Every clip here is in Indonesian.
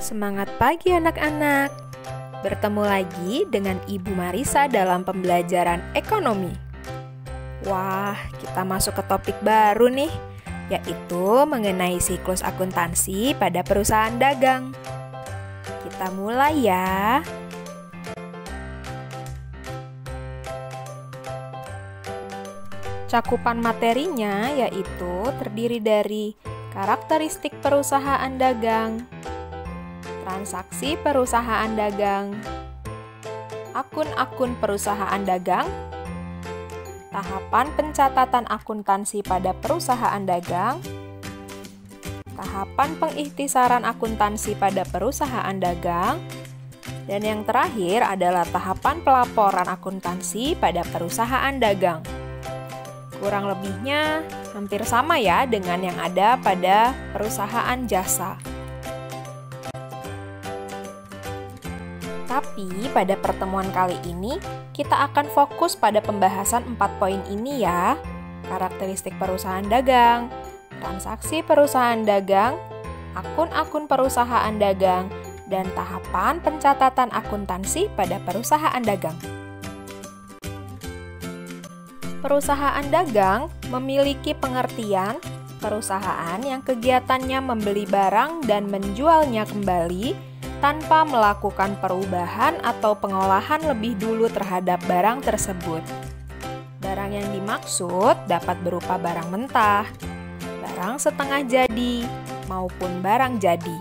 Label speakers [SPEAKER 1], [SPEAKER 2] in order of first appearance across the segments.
[SPEAKER 1] Semangat pagi anak-anak. Bertemu lagi dengan Ibu Marisa dalam pembelajaran ekonomi. Wah, kita masuk ke topik baru nih, yaitu mengenai siklus akuntansi pada perusahaan dagang. Kita mulai ya. Cakupan materinya yaitu terdiri dari karakteristik perusahaan dagang, transaksi perusahaan dagang, akun-akun perusahaan dagang, tahapan pencatatan akuntansi pada perusahaan dagang, tahapan pengikhtisaran akuntansi pada perusahaan dagang, dan yang terakhir adalah tahapan pelaporan akuntansi pada perusahaan dagang. Kurang lebihnya hampir sama ya dengan yang ada pada perusahaan jasa. Tapi pada pertemuan kali ini kita akan fokus pada pembahasan 4 poin ini ya. Karakteristik perusahaan dagang, transaksi perusahaan dagang, akun-akun perusahaan dagang, dan tahapan pencatatan akuntansi pada perusahaan dagang. Perusahaan dagang memiliki pengertian perusahaan yang kegiatannya membeli barang dan menjualnya kembali tanpa melakukan perubahan atau pengolahan lebih dulu terhadap barang tersebut. Barang yang dimaksud dapat berupa barang mentah, barang setengah jadi, maupun barang jadi.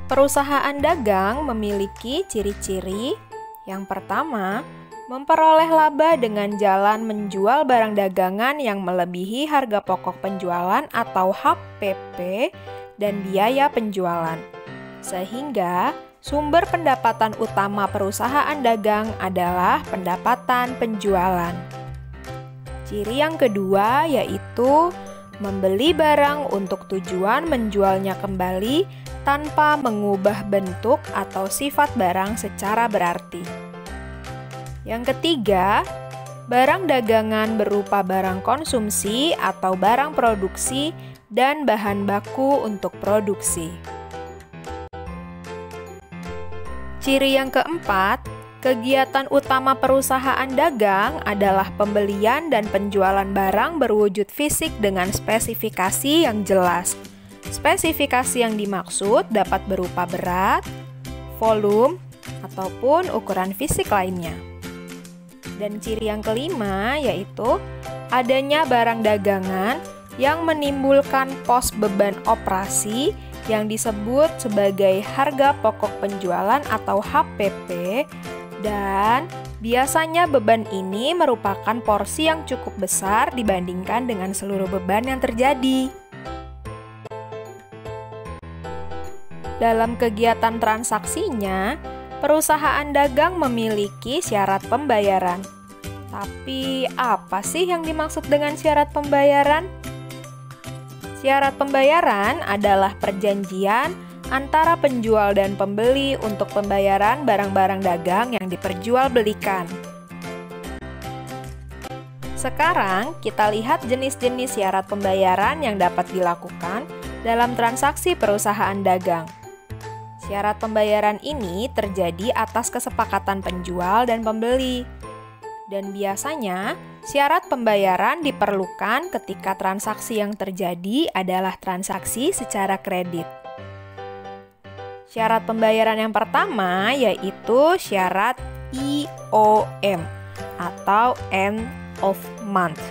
[SPEAKER 1] Perusahaan dagang memiliki ciri-ciri. Yang pertama, memperoleh laba dengan jalan menjual barang dagangan yang melebihi harga pokok penjualan atau HPP dan biaya penjualan. Sehingga sumber pendapatan utama perusahaan dagang adalah pendapatan penjualan. Ciri yang kedua yaitu membeli barang untuk tujuan menjualnya kembali tanpa mengubah bentuk atau sifat barang secara berarti. Yang ketiga, barang dagangan berupa barang konsumsi atau barang produksi dan bahan baku untuk produksi. Ciri yang keempat, kegiatan utama perusahaan dagang adalah pembelian dan penjualan barang berwujud fisik dengan spesifikasi yang jelas. Spesifikasi yang dimaksud dapat berupa berat, volume, ataupun ukuran fisik lainnya. Dan ciri yang kelima yaitu adanya barang dagangan yang menimbulkan pos beban operasi yang disebut sebagai harga pokok penjualan atau HPP, dan biasanya beban ini merupakan porsi yang cukup besar dibandingkan dengan seluruh beban yang terjadi. Dalam kegiatan transaksinya, perusahaan dagang memiliki syarat pembayaran. Tapi apa sih yang dimaksud dengan syarat pembayaran? Syarat pembayaran adalah perjanjian antara penjual dan pembeli untuk pembayaran barang-barang dagang yang diperjualbelikan. Sekarang kita lihat jenis-jenis syarat pembayaran yang dapat dilakukan dalam transaksi perusahaan dagang. Syarat pembayaran ini terjadi atas kesepakatan penjual dan pembeli. Dan biasanya, syarat pembayaran diperlukan ketika transaksi yang terjadi adalah transaksi secara kredit. Syarat pembayaran yang pertama yaitu syarat IOM atau End of Month,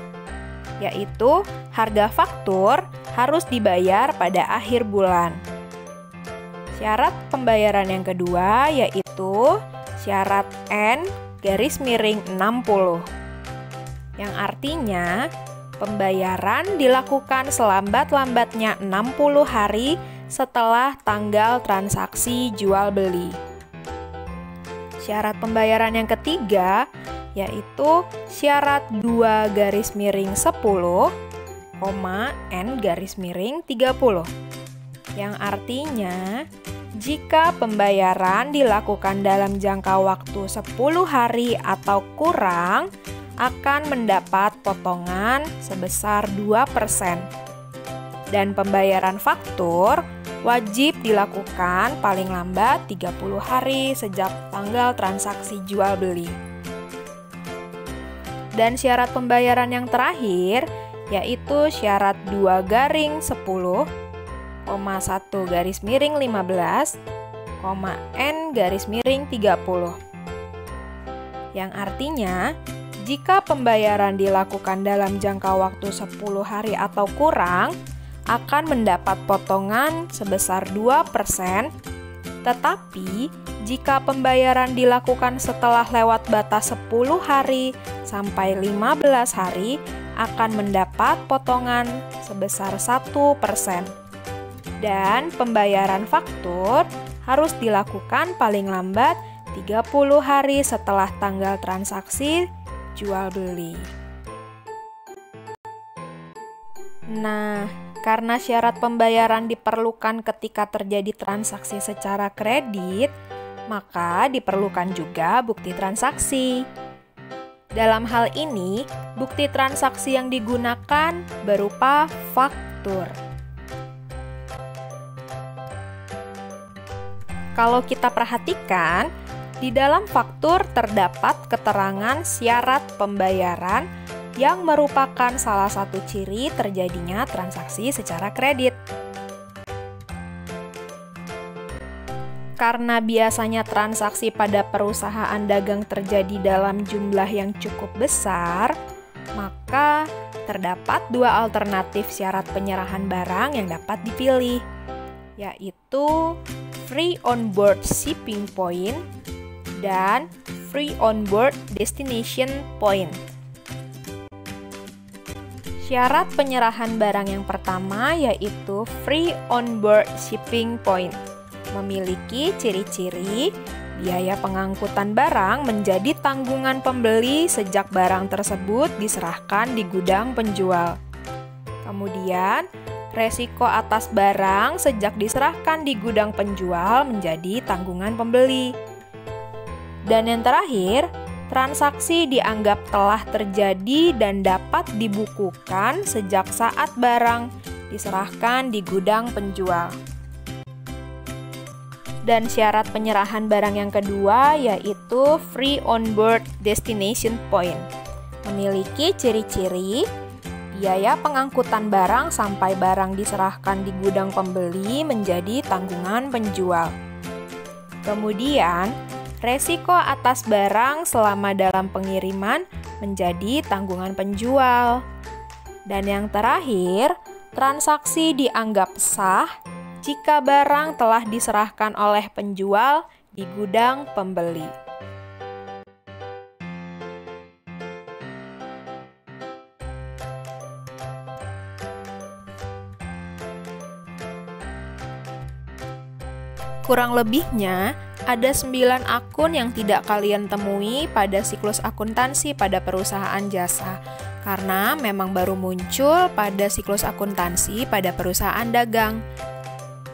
[SPEAKER 1] yaitu harga faktur harus dibayar pada akhir bulan. Syarat pembayaran yang kedua yaitu syarat N/60, yang artinya pembayaran dilakukan selambat-lambatnya 60 hari setelah tanggal transaksi jual beli. Syarat pembayaran yang ketiga yaitu syarat 2/10, N/30, yang artinya jika pembayaran dilakukan dalam jangka waktu 10 hari atau kurang, akan mendapat potongan sebesar 2%. Dan pembayaran faktur wajib dilakukan paling lambat 30 hari sejak tanggal transaksi jual beli. Dan syarat pembayaran yang terakhir yaitu syarat 2-10,N-15,30. Yang artinya, jika pembayaran dilakukan dalam jangka waktu 10 hari atau kurang, akan mendapat potongan sebesar 2%, tetapi jika pembayaran dilakukan setelah lewat batas 10 hari sampai 15 hari, akan mendapat potongan sebesar 1%. Dan pembayaran faktur harus dilakukan paling lambat 30 hari setelah tanggal transaksi jual beli. Nah, karena syarat pembayaran diperlukan ketika terjadi transaksi secara kredit, maka diperlukan juga bukti transaksi. Dalam hal ini, bukti transaksi yang digunakan berupa faktur. Kalau kita perhatikan, di dalam faktur terdapat keterangan syarat pembayaran yang merupakan salah satu ciri terjadinya transaksi secara kredit. Karena biasanya transaksi pada perusahaan dagang terjadi dalam jumlah yang cukup besar, maka terdapat dua alternatif syarat penyerahan barang yang dapat dipilih, yaitu Free on Board Shipping Point dan Free on Board Destination Point. Syarat penyerahan barang yang pertama yaitu Free on Board Shipping Point. Memiliki ciri-ciri biaya pengangkutan barang menjadi tanggungan pembeli sejak barang tersebut diserahkan di gudang penjual. Kemudian, resiko atas barang sejak diserahkan di gudang penjual menjadi tanggungan pembeli. Dan yang terakhir, transaksi dianggap telah terjadi dan dapat dibukukan sejak saat barang diserahkan di gudang penjual. Dan syarat penyerahan barang yang kedua yaitu Free on Board Destination Point. Memiliki ciri-ciri biaya pengangkutan barang sampai barang diserahkan di gudang pembeli menjadi tanggungan penjual. Kemudian, resiko atas barang selama dalam pengiriman menjadi tanggungan penjual. Dan yang terakhir, transaksi dianggap sah jika barang telah diserahkan oleh penjual di gudang pembeli. Kurang lebihnya, ada 9 akun yang tidak kalian temui pada siklus akuntansi pada perusahaan jasa, karena memang baru muncul pada siklus akuntansi pada perusahaan dagang.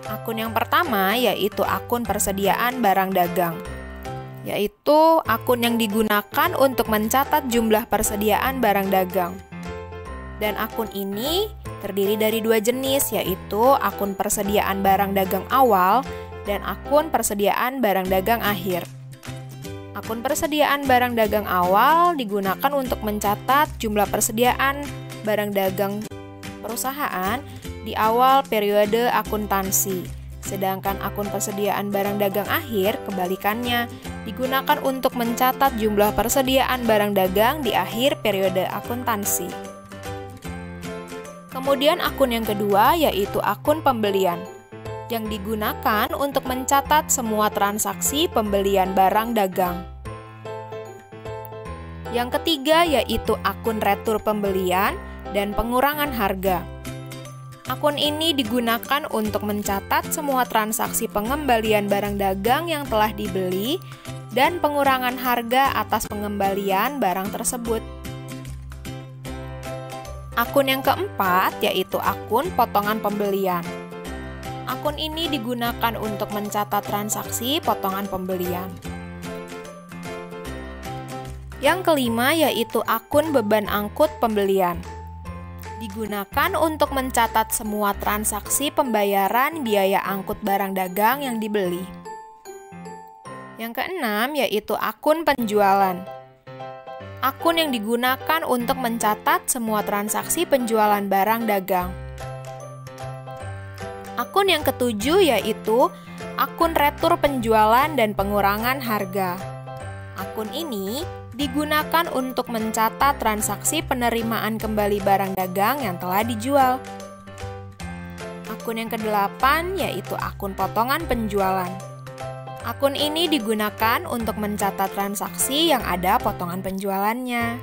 [SPEAKER 1] Akun yang pertama yaitu akun persediaan barang dagang, yaitu akun yang digunakan untuk mencatat jumlah persediaan barang dagang. Dan akun ini terdiri dari dua jenis, yaitu akun persediaan barang dagang awal dan akun persediaan barang dagang akhir. Akun persediaan barang dagang awal digunakan untuk mencatat jumlah persediaan barang dagang perusahaan di awal periode akuntansi. Sedangkan akun persediaan barang dagang akhir kebalikannya, digunakan untuk mencatat jumlah persediaan barang dagang di akhir periode akuntansi. Kemudian akun yang kedua yaitu akun pembelian, yang digunakan untuk mencatat semua transaksi pembelian barang dagang. Yang ketiga yaitu akun retur pembelian dan pengurangan harga. Akun ini digunakan untuk mencatat semua transaksi pengembalian barang dagang yang telah dibeli dan pengurangan harga atas pengembalian barang tersebut. Akun yang keempat yaitu akun potongan pembelian. Akun ini digunakan untuk mencatat transaksi potongan pembelian. Yang kelima yaitu akun beban angkut pembelian. Digunakan untuk mencatat semua transaksi pembayaran biaya angkut barang dagang yang dibeli. Yang keenam yaitu akun penjualan. Akun yang digunakan untuk mencatat semua transaksi penjualan barang dagang. Akun yang ketujuh yaitu akun retur penjualan dan pengurangan harga. Akun ini digunakan untuk mencatat transaksi penerimaan kembali barang dagang yang telah dijual. Akun yang kedelapan yaitu akun potongan penjualan. Akun ini digunakan untuk mencatat transaksi yang ada potongan penjualannya.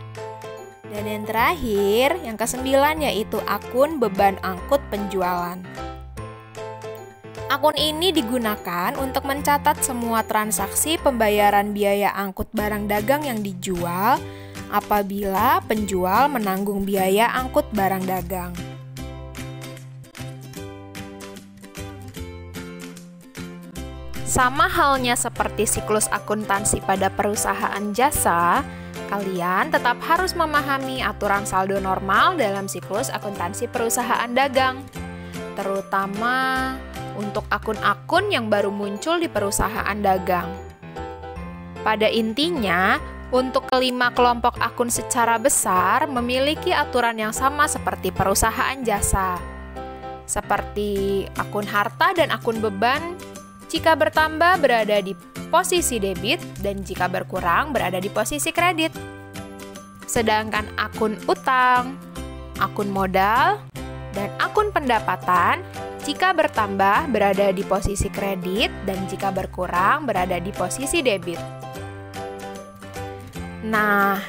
[SPEAKER 1] Dan yang terakhir, yang kesembilan yaitu akun beban angkut penjualan. Akun ini digunakan untuk mencatat semua transaksi pembayaran biaya angkut barang dagang yang dijual apabila penjual menanggung biaya angkut barang dagang. Sama halnya seperti siklus akuntansi pada perusahaan jasa, kalian tetap harus memahami aturan saldo normal dalam siklus akuntansi perusahaan dagang, terutama untuk akun-akun yang baru muncul di perusahaan dagang. Pada intinya, untuk kelima kelompok akun secara besar memiliki aturan yang sama seperti perusahaan jasa. Seperti akun harta dan akun beban, jika bertambah berada di posisi debit dan jika berkurang berada di posisi kredit. Sedangkan akun utang, akun modal, dan akun pendapatan jika bertambah berada di posisi kredit dan jika berkurang berada di posisi debit. Nah,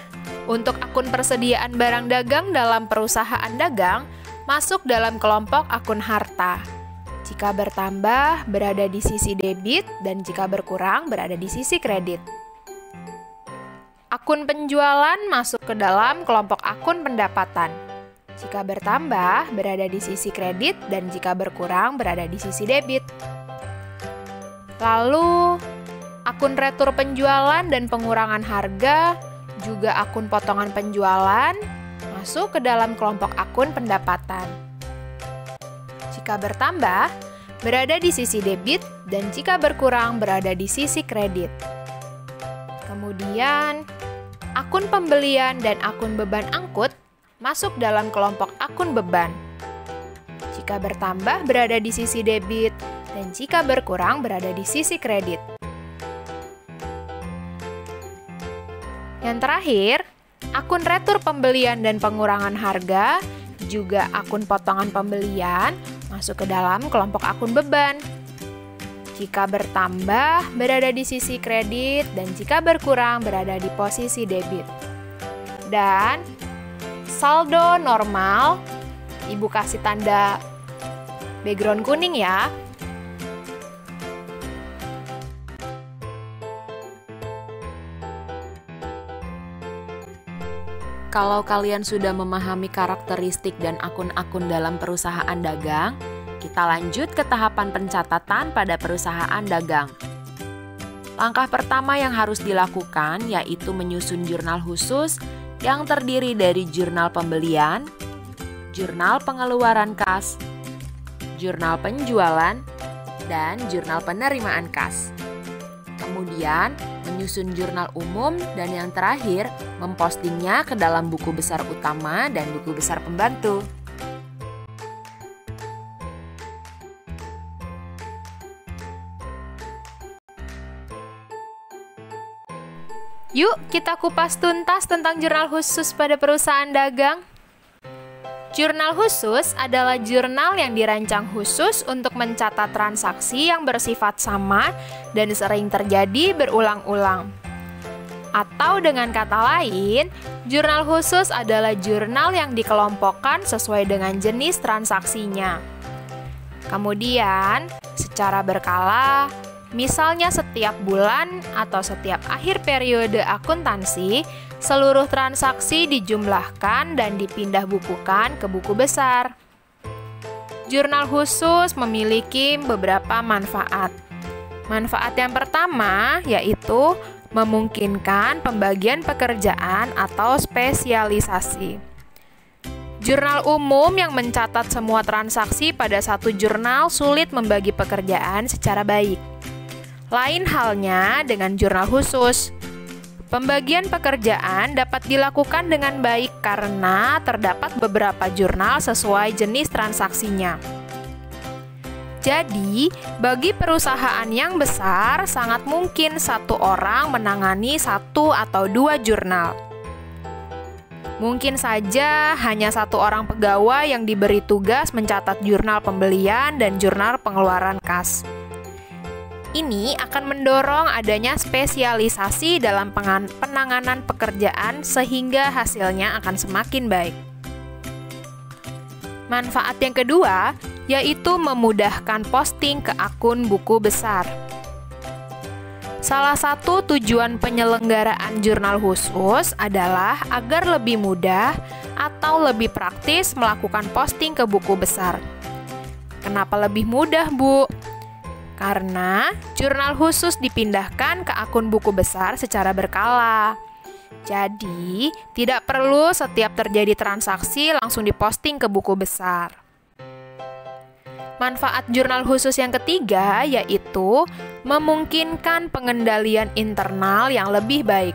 [SPEAKER 1] untuk akun persediaan barang dagang dalam perusahaan dagang masuk dalam kelompok akun harta. Jika bertambah berada di sisi debit dan jika berkurang berada di sisi kredit. Akun penjualan masuk ke dalam kelompok akun pendapatan. Jika bertambah, berada di sisi kredit, dan jika berkurang, berada di sisi debit. Lalu, akun retur penjualan dan pengurangan harga, juga akun potongan penjualan, masuk ke dalam kelompok akun pendapatan. Jika bertambah, berada di sisi debit, dan jika berkurang, berada di sisi kredit. Kemudian, akun pembelian dan akun beban angkut masuk dalam kelompok akun beban. Jika bertambah berada di sisi debit dan jika berkurang berada di sisi kredit. Yang terakhir, akun retur pembelian dan pengurangan harga, juga akun potongan pembelian masuk ke dalam kelompok akun beban. Jika bertambah berada di sisi kredit dan jika berkurang berada di posisi debit. Dan saldo normal, Ibu kasih tanda background kuning ya. Kalau kalian sudah memahami karakteristik dan akun-akun dalam perusahaan dagang, kita lanjut ke tahapan pencatatan pada perusahaan dagang. Langkah pertama yang harus dilakukan yaitu menyusun jurnal khusus yang terdiri dari jurnal pembelian, jurnal pengeluaran kas, jurnal penjualan, dan jurnal penerimaan kas. Kemudian, menyusun jurnal umum dan yang terakhir, mempostingnya ke dalam buku besar utama dan buku besar pembantu. Yuk, kita kupas tuntas tentang jurnal khusus pada perusahaan dagang. Jurnal khusus adalah jurnal yang dirancang khusus untuk mencatat transaksi yang bersifat sama dan sering terjadi berulang-ulang. Atau dengan kata lain, jurnal khusus adalah jurnal yang dikelompokkan sesuai dengan jenis transaksinya. Kemudian, secara berkala, misalnya setiap bulan atau setiap akhir periode akuntansi, seluruh transaksi dijumlahkan dan dipindah bukukan ke buku besar. Jurnal khusus memiliki beberapa manfaat. Manfaat yang pertama yaitu memungkinkan pembagian pekerjaan atau spesialisasi. Jurnal umum yang mencatat semua transaksi pada satu jurnal sulit membagi pekerjaan secara baik. Lain halnya dengan jurnal khusus. Pembagian pekerjaan dapat dilakukan dengan baik karena terdapat beberapa jurnal sesuai jenis transaksinya. Jadi, bagi perusahaan yang besar, sangat mungkin satu orang menangani satu atau dua jurnal. Mungkin saja hanya satu orang pegawai yang diberi tugas mencatat jurnal pembelian dan jurnal pengeluaran kas. Ini akan mendorong adanya spesialisasi dalam penanganan pekerjaan sehingga hasilnya akan semakin baik. Manfaat yang kedua yaitu memudahkan posting ke akun buku besar. Salah satu tujuan penyelenggaraan jurnal khusus adalah agar lebih mudah atau lebih praktis melakukan posting ke buku besar. Kenapa lebih mudah, Bu? Karena jurnal khusus dipindahkan ke akun buku besar secara berkala. Jadi, tidak perlu setiap terjadi transaksi langsung diposting ke buku besar. Manfaat jurnal khusus yang ketiga yaitu memungkinkan pengendalian internal yang lebih baik.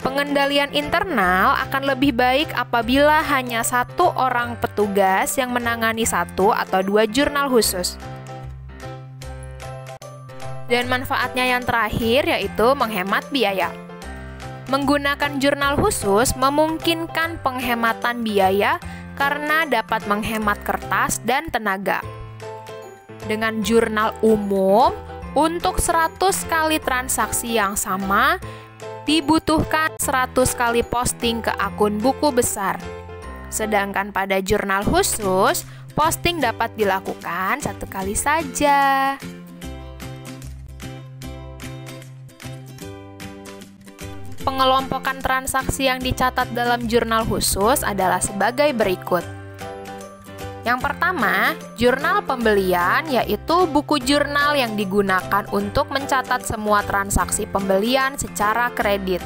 [SPEAKER 1] Pengendalian internal akan lebih baik apabila hanya satu orang petugas yang menangani satu atau dua jurnal khusus. Dan manfaatnya yang terakhir yaitu menghemat biaya. Menggunakan jurnal khusus memungkinkan penghematan biaya karena dapat menghemat kertas dan tenaga. Dengan jurnal umum, untuk 100 kali transaksi yang sama, dibutuhkan 100 kali posting ke akun buku besar. Sedangkan pada jurnal khusus, posting dapat dilakukan 1 kali saja. Pengelompokan transaksi yang dicatat dalam jurnal khusus adalah sebagai berikut. Yang pertama, jurnal pembelian yaitu buku jurnal yang digunakan untuk mencatat semua transaksi pembelian secara kredit.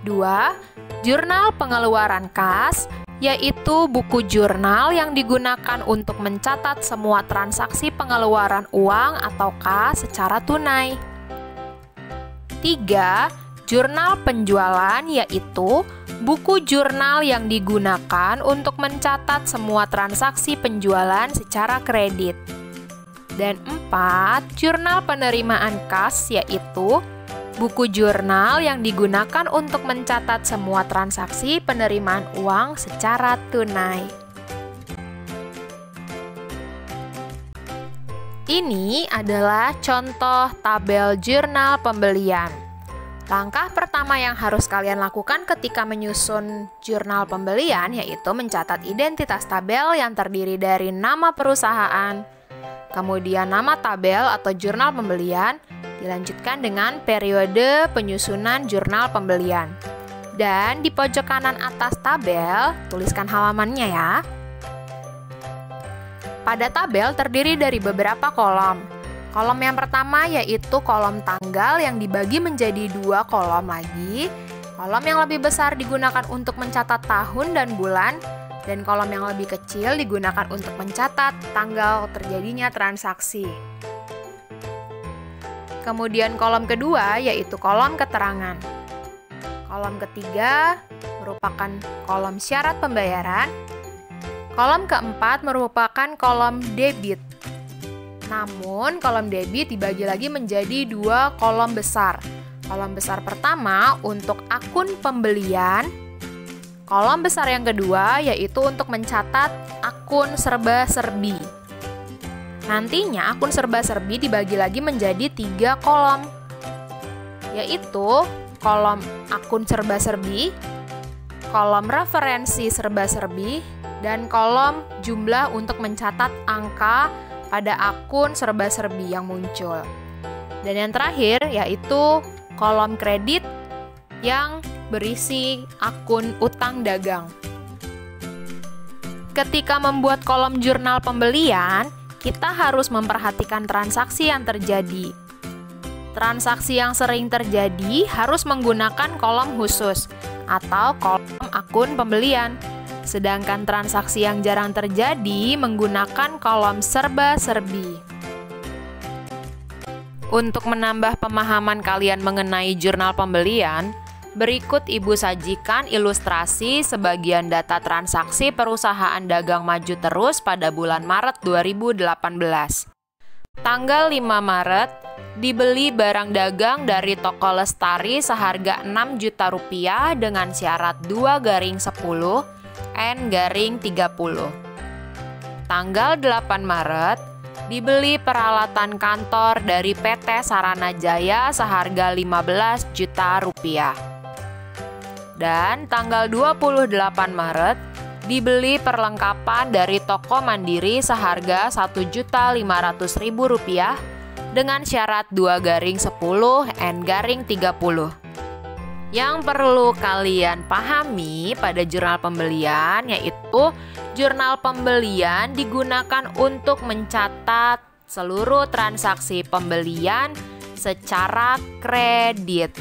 [SPEAKER 1] 2. Jurnal pengeluaran kas yaitu buku jurnal yang digunakan untuk mencatat semua transaksi pengeluaran uang atau kas secara tunai. 3. Jurnal penjualan yaitu buku jurnal yang digunakan untuk mencatat semua transaksi penjualan secara kredit. Dan 4. Jurnal penerimaan kas yaitu buku jurnal yang digunakan untuk mencatat semua transaksi penerimaan uang secara tunai. Ini adalah contoh tabel jurnal pembelian. Langkah pertama yang harus kalian lakukan ketika menyusun jurnal pembelian yaitu mencatat identitas tabel yang terdiri dari nama perusahaan, kemudian nama tabel atau jurnal pembelian, dilanjutkan dengan periode penyusunan jurnal pembelian. Dan di pojok kanan atas tabel, tuliskan halamannya ya. Pada tabel terdiri dari beberapa kolom. Kolom yang pertama yaitu kolom tanggal yang dibagi menjadi 2 kolom lagi. Kolom yang lebih besar digunakan untuk mencatat tahun dan bulan, dan kolom yang lebih kecil digunakan untuk mencatat tanggal terjadinya transaksi. Kemudian kolom kedua yaitu kolom keterangan. Kolom ketiga merupakan kolom syarat pembayaran. Kolom keempat merupakan kolom debit. Namun, kolom debit dibagi lagi menjadi 2 kolom besar. Kolom besar pertama untuk akun pembelian. Kolom besar yang kedua yaitu untuk mencatat akun serba-serbi. Nantinya akun serba-serbi dibagi lagi menjadi 3 kolom, yaitu kolom akun serba-serbi, kolom referensi serba-serbi, dan kolom jumlah untuk mencatat angka pada akun serba-serbi yang muncul. Dan yang terakhir yaitu kolom kredit yang berisi akun utang dagang. Ketika membuat kolom jurnal pembelian, kita harus memperhatikan transaksi yang terjadi. Transaksi yang sering terjadi harus menggunakan kolom khusus atau kolom akun pembelian. Sedangkan transaksi yang jarang terjadi menggunakan kolom serba-serbi. Untuk menambah pemahaman kalian mengenai jurnal pembelian, berikut Ibu sajikan ilustrasi sebagian data transaksi perusahaan dagang maju terus pada bulan Maret 2018. Tanggal 5 Maret, dibeli barang dagang dari toko Lestari seharga Rp6 juta dengan syarat 2/10 N/30. Tanggal 8 Maret, dibeli peralatan kantor dari PT Sarana Jaya seharga Rp15 juta. Dan tanggal 28 Maret, dibeli perlengkapan dari toko Mandiri seharga Rp1.500.000 dengan syarat 2/10 N/30. Yang perlu kalian pahami pada jurnal pembelian yaitu jurnal pembelian digunakan untuk mencatat seluruh transaksi pembelian secara kredit.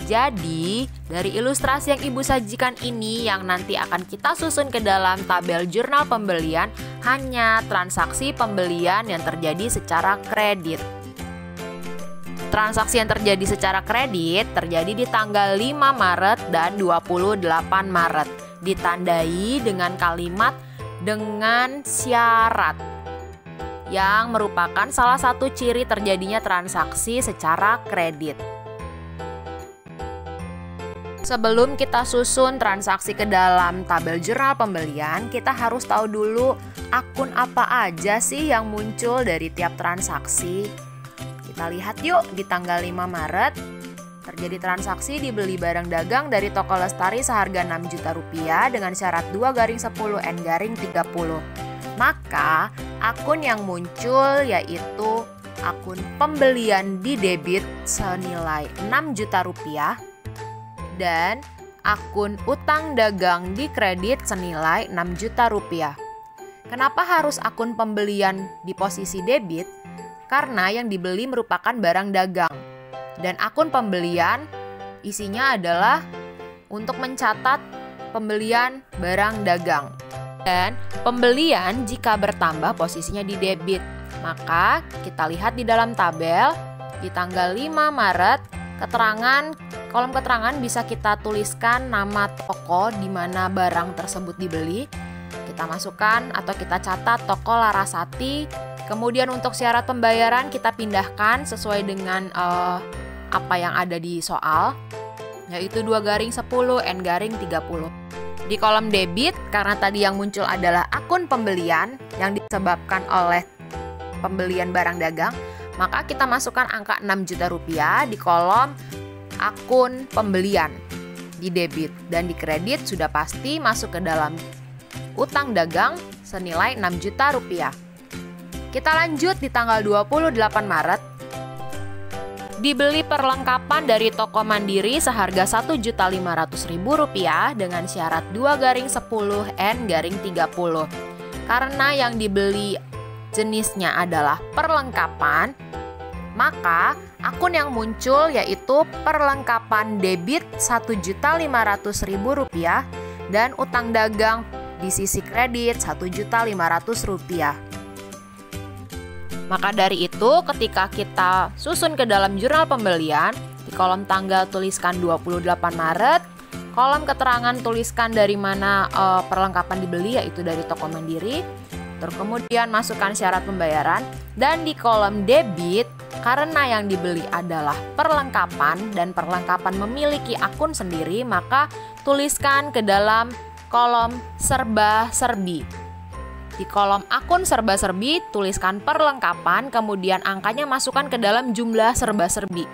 [SPEAKER 1] Jadi, dari ilustrasi yang Ibu sajikan ini yang nanti akan kita susun ke dalam tabel jurnal pembelian hanya transaksi pembelian yang terjadi secara kredit. Transaksi yang terjadi secara kredit terjadi di tanggal 5 Maret dan 28 Maret. Ditandai dengan kalimat dengan syarat yang merupakan salah satu ciri terjadinya transaksi secara kredit. Sebelum kita susun transaksi ke dalam tabel jurnal pembelian, kita harus tahu dulu akun apa aja sih yang muncul dari tiap transaksi. Kita lihat yuk, di tanggal 5 Maret terjadi transaksi dibeli barang dagang dari toko Lestari seharga Rp6 juta dengan syarat 2/10 N/30. Maka akun yang muncul yaitu akun pembelian di debit senilai Rp6 juta dan akun utang dagang di kredit senilai Rp6 juta. Kenapa harus akun pembelian di posisi debit? Karena yang dibeli merupakan barang dagang. Dan akun pembelian isinya adalah untuk mencatat pembelian barang dagang. Dan pembelian jika bertambah posisinya di debit. Maka kita lihat di dalam tabel di tanggal 5 Maret kolom keterangan bisa kita tuliskan nama toko di mana barang tersebut dibeli. Kita masukkan atau kita catat toko Larasati. Kemudian untuk syarat pembayaran kita pindahkan sesuai dengan apa yang ada di soal, yaitu 2/10 N/30. Di kolom debit, karena tadi yang muncul adalah akun pembelian yang disebabkan oleh pembelian barang dagang, maka kita masukkan angka Rp6 juta di kolom akun pembelian di debit, dan di kredit sudah pasti masuk ke dalam utang dagang senilai Rp6 juta. Kita lanjut di tanggal 28 Maret. Dibeli perlengkapan dari toko Mandiri seharga Rp1.500.000 dengan syarat 2/10 N/30. Karena yang dibeli jenisnya adalah perlengkapan, maka akun yang muncul yaitu perlengkapan debit Rp1.500.000 dan utang dagang di sisi kredit Rp1.500.000. Maka dari itu ketika kita susun ke dalam jurnal pembelian, di kolom tanggal tuliskan 28 Maret, kolom keterangan tuliskan dari mana perlengkapan dibeli yaitu dari toko Mandiri. Terus kemudian masukkan syarat pembayaran, dan di kolom debit karena yang dibeli adalah perlengkapan dan perlengkapan memiliki akun sendiri, maka tuliskan ke dalam kolom serba-serbi. Di kolom akun serba-serbi tuliskan perlengkapan, kemudian angkanya masukkan ke dalam jumlah serba-serbi,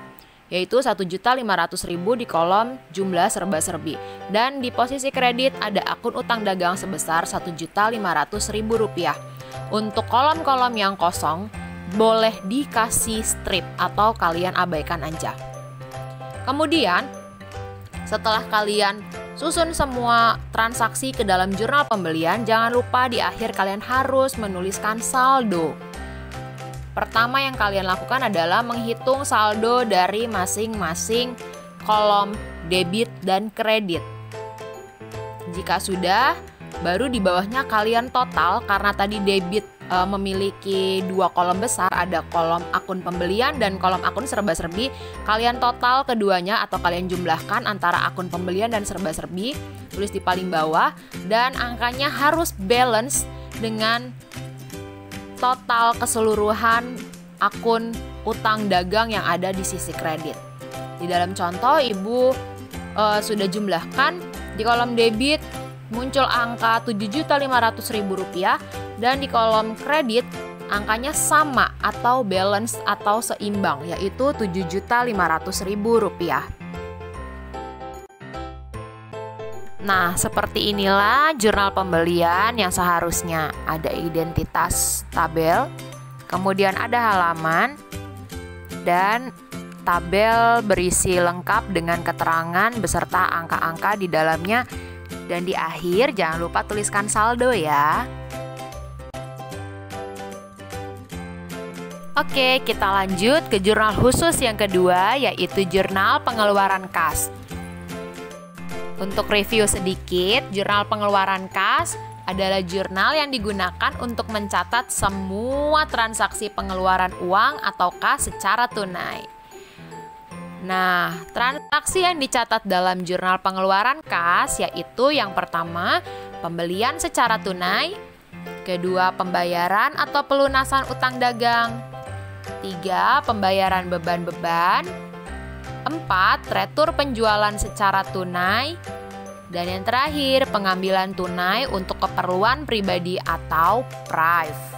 [SPEAKER 1] yaitu Rp1.500.000 di kolom jumlah serba-serbi. Dan di posisi kredit ada akun utang dagang sebesar Rp1.500.000. Untuk kolom-kolom yang kosong boleh dikasih strip atau kalian abaikan aja. Kemudian setelah kalian susun semua transaksi ke dalam jurnal pembelian, jangan lupa di akhir kalian harus menuliskan saldo. Pertama yang kalian lakukan adalah menghitung saldo dari masing-masing kolom debit dan kredit.
[SPEAKER 2] Jika sudah, baru di bawahnya kalian total, karena tadi debit memiliki dua kolom besar, ada kolom akun pembelian dan kolom akun serba-serbi. Kalian total keduanya atau kalian jumlahkan antara akun pembelian dan serba-serbi, tulis di paling bawah, dan angkanya harus balance dengan total keseluruhan akun utang dagang yang ada di sisi kredit. Di dalam contoh Ibu sudah jumlahkan, di kolom debit muncul angka Rp7.500.000 dan di kolom kredit angkanya sama atau balance atau seimbang, yaitu Rp7.500.000. Nah, seperti inilah jurnal pembelian yang seharusnya ada identitas tabel, kemudian ada halaman, dan tabel berisi lengkap dengan keterangan beserta angka-angka di dalamnya. Dan di akhir jangan lupa tuliskan saldo ya. Oke, kita lanjut ke jurnal khusus yang kedua, yaitu jurnal pengeluaran kas. Untuk review sedikit, jurnal pengeluaran kas adalah jurnal yang digunakan untuk mencatat semua transaksi pengeluaran uang atau kas secara tunai. Nah, transaksi yang dicatat dalam jurnal pengeluaran kas yaitu yang pertama, pembelian secara tunai, kedua, pembayaran atau pelunasan utang dagang, tiga, pembayaran beban-beban, empat, retur penjualan secara tunai, dan yang terakhir, pengambilan tunai untuk keperluan pribadi atau PRIV.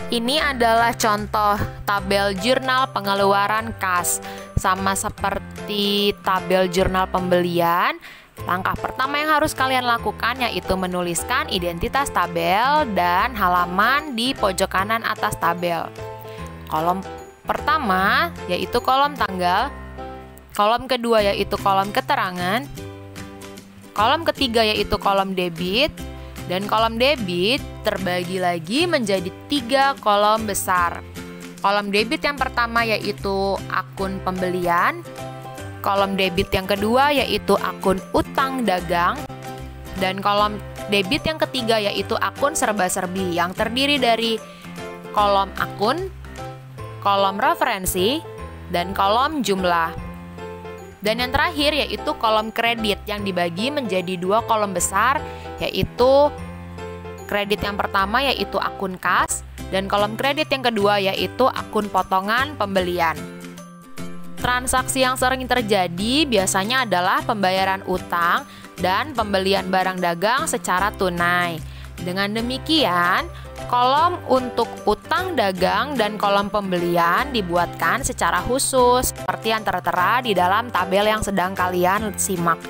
[SPEAKER 2] Ini adalah contoh tabel jurnal pengeluaran kas. Sama seperti tabel jurnal pembelian, langkah pertama yang harus kalian lakukan yaitu menuliskan identitas tabel dan halaman di pojok kanan atas tabel. Kolom pertama yaitu kolom tanggal, kolom kedua yaitu kolom keterangan, kolom ketiga yaitu kolom debit, dan kolom debit terbagi lagi menjadi 3 kolom besar. Kolom debit yang pertama yaitu akun pembelian, kolom debit yang kedua yaitu akun utang dagang, dan kolom debit yang ketiga yaitu akun serba-serbi yang terdiri dari kolom akun, kolom referensi, dan kolom jumlah. Dan yang terakhir yaitu kolom kredit yang dibagi menjadi 2 kolom besar, yaitu kredit yang pertama yaitu akun kas, dan kolom kredit yang kedua yaitu akun potongan pembelian. Transaksi yang sering terjadi biasanya adalah pembayaran utang dan pembelian barang dagang secara tunai. Dengan demikian, kolom untuk utang dagang dan kolom pembelian dibuatkan secara khusus, seperti yang tertera di dalam tabel yang sedang kalian simak.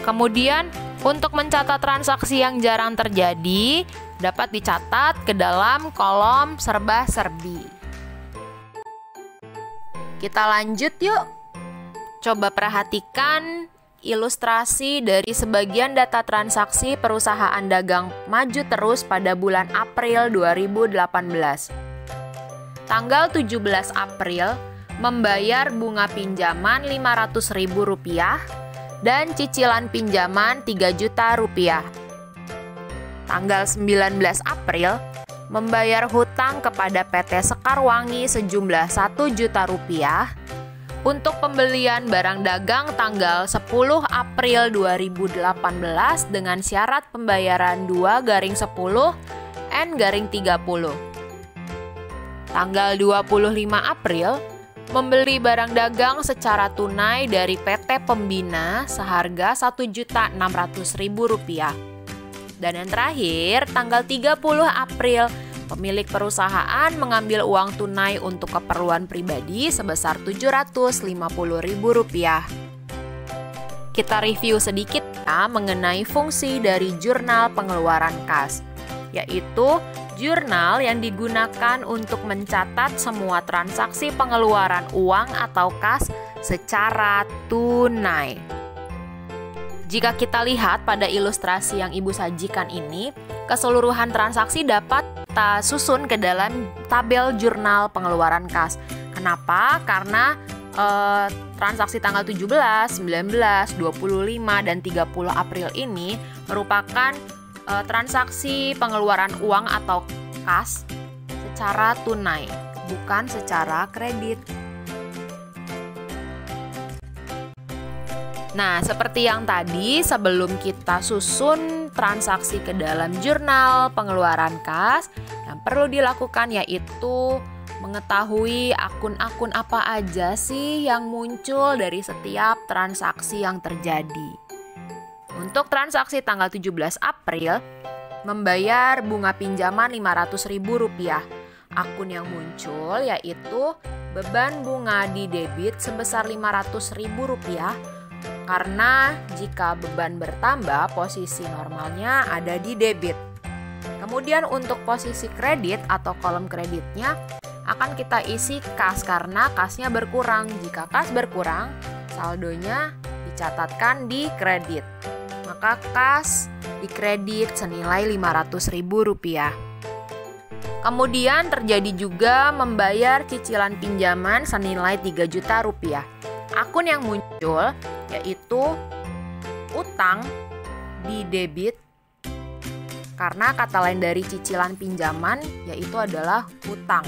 [SPEAKER 2] Kemudian, untuk mencatat transaksi yang jarang terjadi, dapat dicatat ke dalam kolom serba-serbi. Kita lanjut yuk. Coba perhatikan ilustrasi dari sebagian data transaksi perusahaan dagang maju terus pada bulan April 2018. Tanggal 17 April membayar bunga pinjaman Rp500.000 dan cicilan pinjaman Rp3 juta. Tanggal 19 April membayar hutang kepada PT Sekarwangi sejumlah Rp1 juta untuk pembelian barang dagang tanggal 10 April 2018 dengan syarat pembayaran 2/10 N/30. Tanggal 25 April membeli barang dagang secara tunai dari PT Pembina seharga Rp1.600.000. Dan yang terakhir, tanggal 30 April pemilik perusahaan mengambil uang tunai untuk keperluan pribadi sebesar Rp750.000. Kita review sedikit ya mengenai fungsi dari jurnal pengeluaran kas, yaitu jurnal yang digunakan untuk mencatat semua transaksi pengeluaran uang atau kas secara tunai. Jika kita lihat pada ilustrasi yang Ibu sajikan ini, keseluruhan transaksi dapat kita susun ke dalam tabel jurnal pengeluaran kas. Kenapa? Karena transaksi tanggal 17, 19, 25, dan 30 April ini merupakan transaksi pengeluaran uang atau kas secara tunai, bukan secara kredit. Nah, seperti yang tadi, sebelum kita susun transaksi ke dalam jurnal pengeluaran kas, yang perlu dilakukan yaitu mengetahui akun-akun apa aja sih yang muncul dari setiap transaksi yang terjadi. Untuk transaksi tanggal 17 April, membayar bunga pinjaman Rp500.000. Akun yang muncul yaitu beban bunga di debit sebesar Rp500.000 karena jika beban bertambah, posisi normalnya ada di debit. Kemudian untuk posisi kredit atau kolom kreditnya akan kita isi kas karena kasnya berkurang. Jika kas berkurang, saldonya dicatatkan di kredit. Maka kas di kredit senilai Rp500.000. Kemudian terjadi juga membayar cicilan pinjaman senilai Rp3 juta. Akun yang muncul yaitu utang di debit karena kata lain dari cicilan pinjaman yaitu adalah hutang.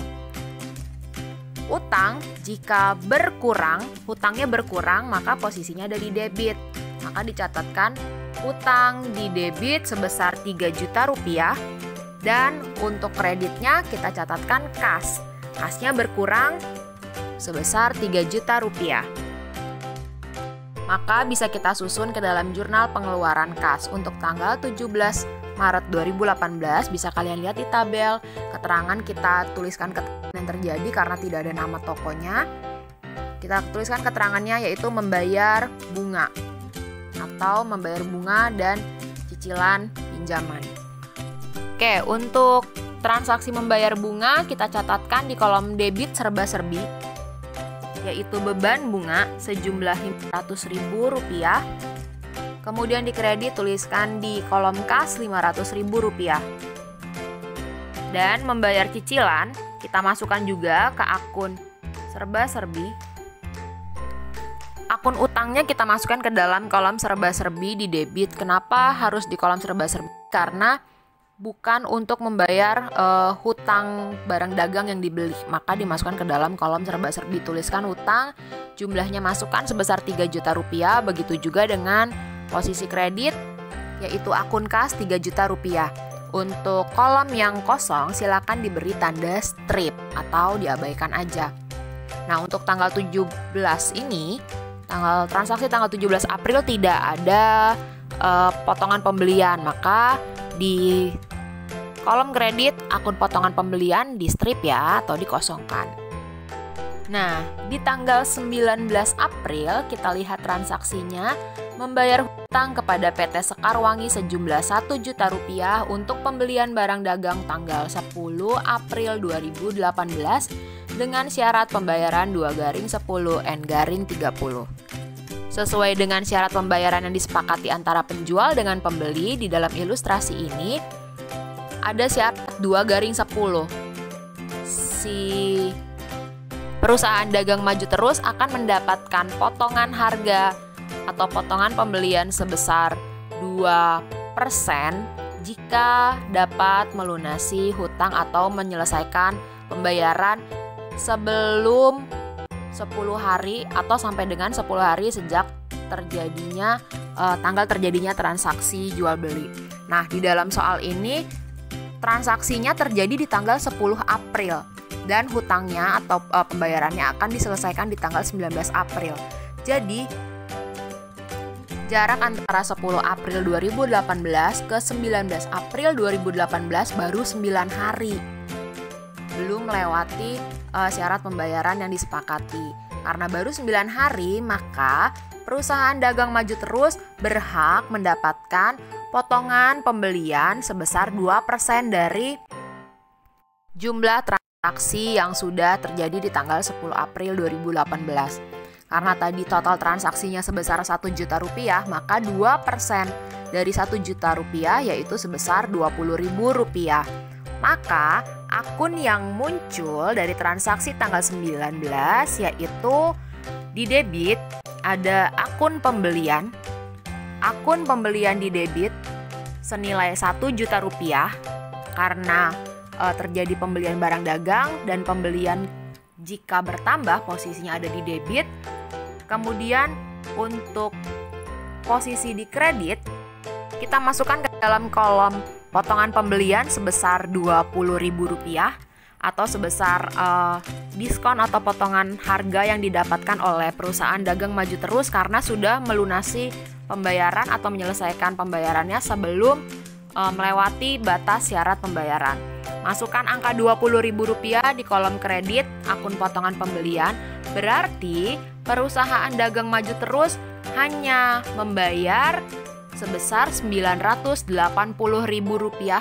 [SPEAKER 2] Utang jika berkurang, hutangnya berkurang maka posisinya ada di debit. Maka dicatatkan utang di debit sebesar Rp3 juta dan untuk kreditnya kita catatkan kas. Kasnya berkurang sebesar Rp3 juta. Maka bisa kita susun ke dalam jurnal pengeluaran kas. Untuk tanggal 17 Maret 2018 bisa kalian lihat di tabel keterangan, kita tuliskan keterangan yang terjadi karena tidak ada nama tokonya. Kita tuliskan keterangannya yaitu membayar bunga atau membayar bunga dan cicilan pinjaman. Oke, untuk transaksi membayar bunga kita catatkan di kolom debit serba-serbi yaitu beban bunga sejumlah Rp500.000. Kemudian di kredit tuliskan di kolom kas Rp500.000. Dan membayar cicilan kita masukkan juga ke akun serba-serbi. Akun utangnya kita masukkan ke dalam kolom serba-serbi di debit. Kenapa harus di kolom serba-serbi? Karena bukan untuk membayar hutang barang dagang yang dibeli, maka dimasukkan ke dalam kolom serba-serbi. Tuliskan hutang, jumlahnya masukkan sebesar Rp3 juta. Begitu juga dengan posisi kredit yaitu akun kas Rp3 juta. Untuk kolom yang kosong silakan diberi tanda strip atau diabaikan aja. Nah, untuk tanggal 17 ini, transaksi tanggal 17 April tidak ada potongan pembelian, maka di kolom kredit akun potongan pembelian di strip ya atau dikosongkan. Nah, di tanggal 19 April kita lihat transaksinya membayar hutang kepada PT Sekarwangi sejumlah Rp1 juta untuk pembelian barang dagang tanggal 10 April 2018 dengan syarat pembayaran 2-10N-30. Sesuai dengan syarat pembayaran yang disepakati antara penjual dengan pembeli, di dalam ilustrasi ini ada syarat 2-10. Si perusahaan dagang maju terus akan mendapatkan potongan harga atau potongan pembelian sebesar 2% jika dapat melunasi hutang atau menyelesaikan pembayaran sebelum 10 hari atau sampai dengan 10 hari sejak tanggal terjadinya transaksi jual beli. Nah, di dalam soal ini transaksinya terjadi di tanggal 10 April dan hutangnya atau pembayarannya akan diselesaikan di tanggal 19 April. Jadi jarak antara 10 April 2018 ke 19 April 2018 baru 9 hari. Belum melewati syarat pembayaran yang disepakati. Karena baru 9 hari, maka perusahaan dagang maju terus berhak mendapatkan potongan pembelian sebesar 2% dari jumlah transaksi yang sudah terjadi di tanggal 10 April 2018. Karena tadi total transaksinya sebesar Rp1 juta, maka 2% dari Rp1 juta yaitu sebesar Rp20.000. Maka akun yang muncul dari transaksi tanggal 19 yaitu Di debit ada akun pembelian. Akun pembelian di debit senilai 1 juta rupiah karena terjadi pembelian barang dagang dan pembelian jika bertambah posisinya ada di debit. Kemudian untuk posisi di kredit kita masukkan ke dalam kolom potongan pembelian sebesar Rp20.000 atau sebesar diskon atau potongan harga yang didapatkan oleh perusahaan dagang maju terus karena sudah melunasi pembayaran atau menyelesaikan pembayarannya sebelum melewati batas syarat pembayaran. Masukkan angka Rp20.000 di kolom kredit akun potongan pembelian, berarti perusahaan dagang maju terus hanya membayar sebesar Rp980.000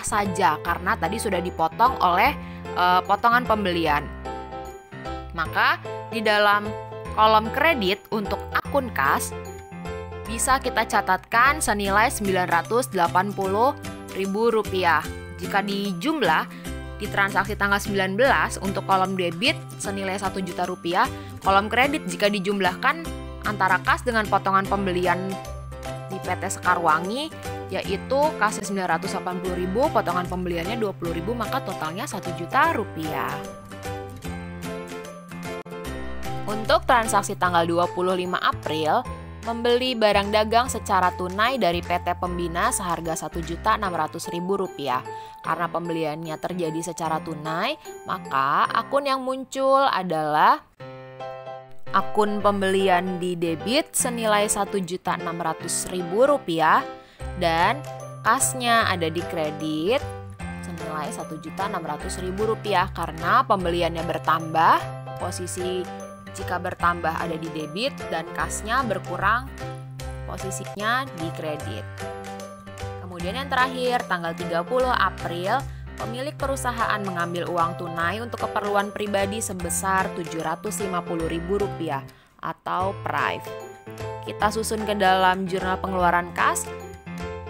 [SPEAKER 2] saja karena tadi sudah dipotong oleh potongan pembelian. Maka di dalam kolom kredit untuk akun kas bisa kita catatkan senilai Rp980.000. Jika dijumlah di transaksi tanggal 19 untuk kolom debit senilai Rp1 juta, kolom kredit jika dijumlahkan antara kas dengan potongan pembelian di PT Sekarwangi yaitu kasnya Rp980.000, potongan pembeliannya Rp20.000, maka totalnya Rp1 juta. Untuk transaksi tanggal 25 April, membeli barang dagang secara tunai dari PT Pembina seharga Rp1.600.000. Karena pembeliannya terjadi secara tunai, maka akun yang muncul adalah akun pembelian di debit senilai Rp1.600.000 dan kasnya ada di kredit senilai Rp1.600.000 karena pembeliannya bertambah, posisi jika bertambah ada di debit dan kasnya berkurang posisinya di kredit. Kemudian yang terakhir tanggal 30 April pemilik perusahaan mengambil uang tunai untuk keperluan pribadi sebesar Rp750.000 atau PRIV. Kita susun ke dalam jurnal pengeluaran kas,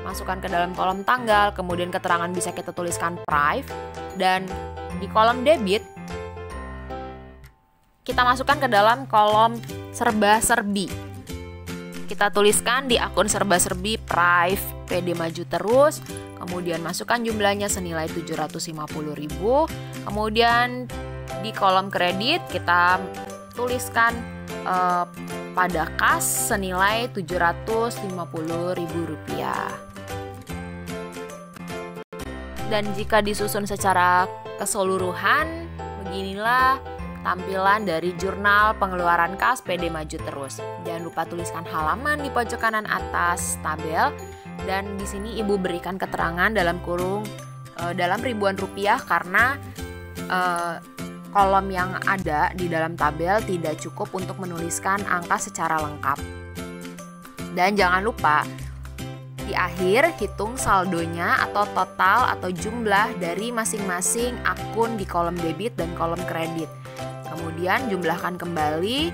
[SPEAKER 2] masukkan ke dalam kolom tanggal, kemudian keterangan bisa kita tuliskan PRIV, dan di kolom debit kita masukkan ke dalam kolom serba-serbi. Kita tuliskan di akun serba-serbi PRIV PD Maju Terus, kemudian masukkan jumlahnya senilai Rp750.000. Kemudian di kolom kredit kita tuliskan pada kas senilai Rp750.000. Dan jika disusun secara keseluruhan, beginilah tampilan dari jurnal pengeluaran kas PD Maju Terus. Jangan lupa tuliskan halaman di pojok kanan atas tabel, dan di sini Ibu berikan keterangan dalam kurung dalam ribuan rupiah karena kolom yang ada di dalam tabel tidak cukup untuk menuliskan angka secara lengkap. Dan jangan lupa di akhir hitung saldonya atau total atau jumlah dari masing-masing akun di kolom debit dan kolom kredit. Kemudian jumlahkan kembali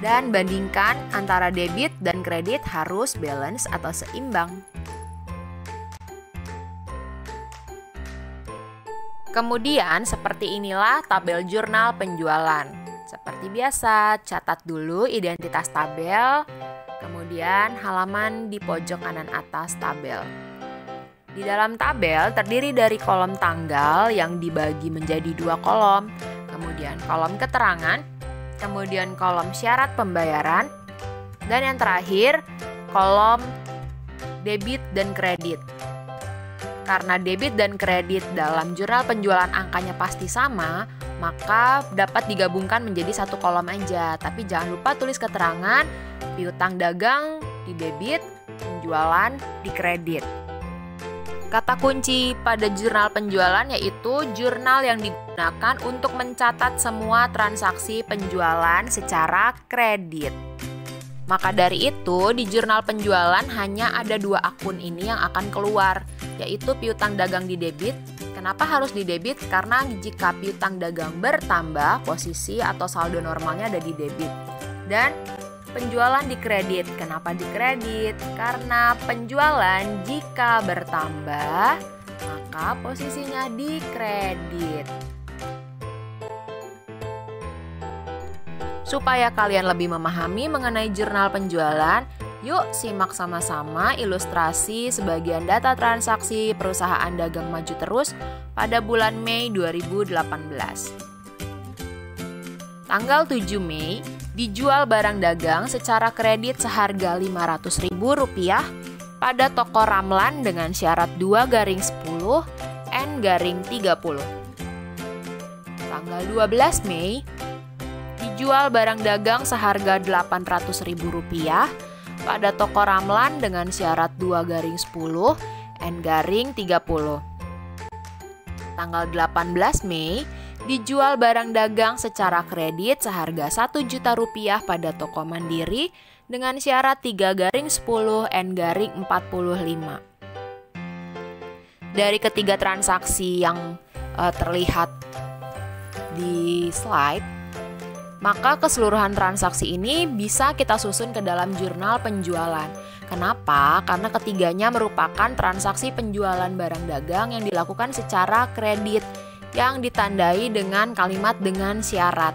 [SPEAKER 2] dan bandingkan antara debit dan kredit harus balance atau seimbang. Kemudian seperti inilah tabel jurnal penjualan. Seperti biasa, catat dulu identitas tabel, kemudian halaman di pojok kanan atas tabel. Di dalam tabel terdiri dari kolom tanggal yang dibagi menjadi 2 kolom, kemudian kolom keterangan, kemudian kolom syarat pembayaran, dan yang terakhir kolom debit dan kredit. Karena debit dan kredit dalam jurnal penjualan angkanya pasti sama, maka dapat digabungkan menjadi satu kolom aja. Tapi jangan lupa tulis keterangan piutang dagang di debit, penjualan di kredit. Kata kunci pada jurnal penjualan yaitu jurnal yang digunakan untuk mencatat semua transaksi penjualan secara kredit. Maka dari itu di jurnal penjualan hanya ada 2 akun ini yang akan keluar, yaitu piutang dagang di debit. Kenapa harus di debit? Karena jika piutang dagang bertambah, posisi atau saldo normalnya ada di debit. Dan penjualan di kredit. Kenapa di kredit? Karena penjualan jika bertambah, maka posisinya di kredit. Supaya kalian lebih memahami mengenai jurnal penjualan, yuk simak sama-sama ilustrasi sebagian data transaksi perusahaan dagang maju terus pada bulan Mei 2018. Tanggal 7 Mei, dijual barang dagang secara kredit seharga Rp500.000 pada toko Ramlan dengan syarat 2/10 N/30. Tanggal 12 Mei, dijual barang dagang seharga Rp800.000 pada toko Ramlan dengan syarat 2/10 N/30. Tanggal 18 Mei, dijual barang dagang secara kredit seharga Rp1 juta pada toko Mandiri dengan syarat 3/10 N/45. Dari ketiga transaksi yang terlihat di slide, maka keseluruhan transaksi ini bisa kita susun ke dalam jurnal penjualan. Kenapa? Karena ketiganya merupakan transaksi penjualan barang dagang yang dilakukan secara kredit yang ditandai dengan kalimat dengan syarat.